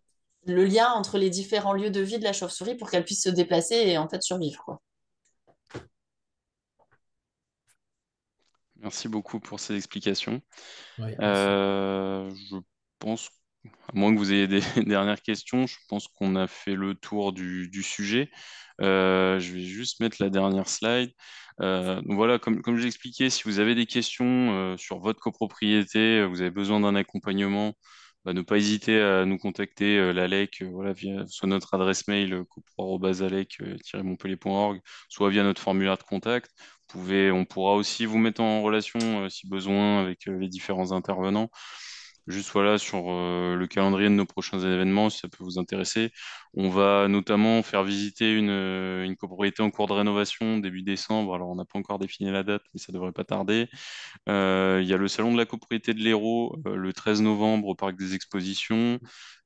S5: le lien entre les différents lieux de vie de la chauve-souris pour qu'elle puisse se déplacer et en fait survivre, quoi.
S1: Merci beaucoup pour ces explications.
S4: Oui, merci.
S1: Je pense, à moins que vous ayez des dernières questions, je pense qu'on a fait le tour du sujet. Je vais juste mettre la dernière slide. Donc voilà, comme je l'expliquais, si vous avez des questions sur votre copropriété, vous avez besoin d'un accompagnement, bah, ne pas hésiter à nous contacter, l'ALEC, voilà, via soit notre adresse mail copro@alec-montpellier.org, soit via notre formulaire de contact. On pourra aussi vous mettre en relation, si besoin, avec les différents intervenants. Juste voilà, sur le calendrier de nos prochains événements, si ça peut vous intéresser. On va notamment faire visiter une copropriété en cours de rénovation début décembre. Alors, on n'a pas encore défini la date, mais ça devrait pas tarder. Il y a le salon de la copropriété de l'Hérault le 13 novembre au Parc des Expositions.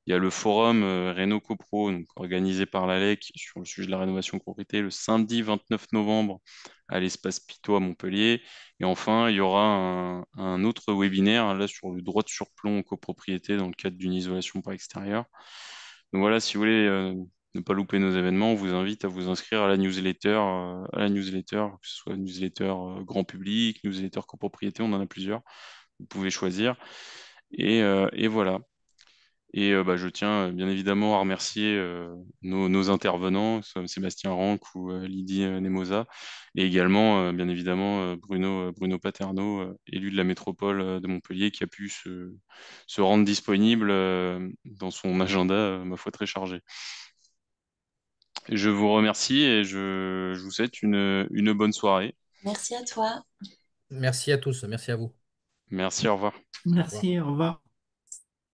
S1: Il y a le forum Réno Copro, donc, organisé par l'ALEC sur le sujet de la rénovation copropriété le samedi 29 novembre à l'espace Pitot à Montpellier. Et enfin, il y aura un autre webinaire là sur le droit de surplomb en copropriété dans le cadre d'une isolation par extérieur. Donc voilà, si vous voulez ne pas louper nos événements, on vous invite à vous inscrire à la newsletter, que ce soit newsletter grand public, newsletter copropriété, on en a plusieurs. Vous pouvez choisir. Et voilà. Et je tiens bien évidemment à remercier nos intervenants, comme Sébastien Ranck ou Lydie Nemosa, et également bien évidemment Bruno Paterno, élu de la métropole de Montpellier, qui a pu se rendre disponible dans son agenda, ma foi, très chargé. Je vous remercie et je vous souhaite une bonne soirée.
S5: Merci à toi.
S4: Merci à tous, merci à vous.
S1: Merci, au revoir.
S4: Au revoir.
S3: Merci, au revoir.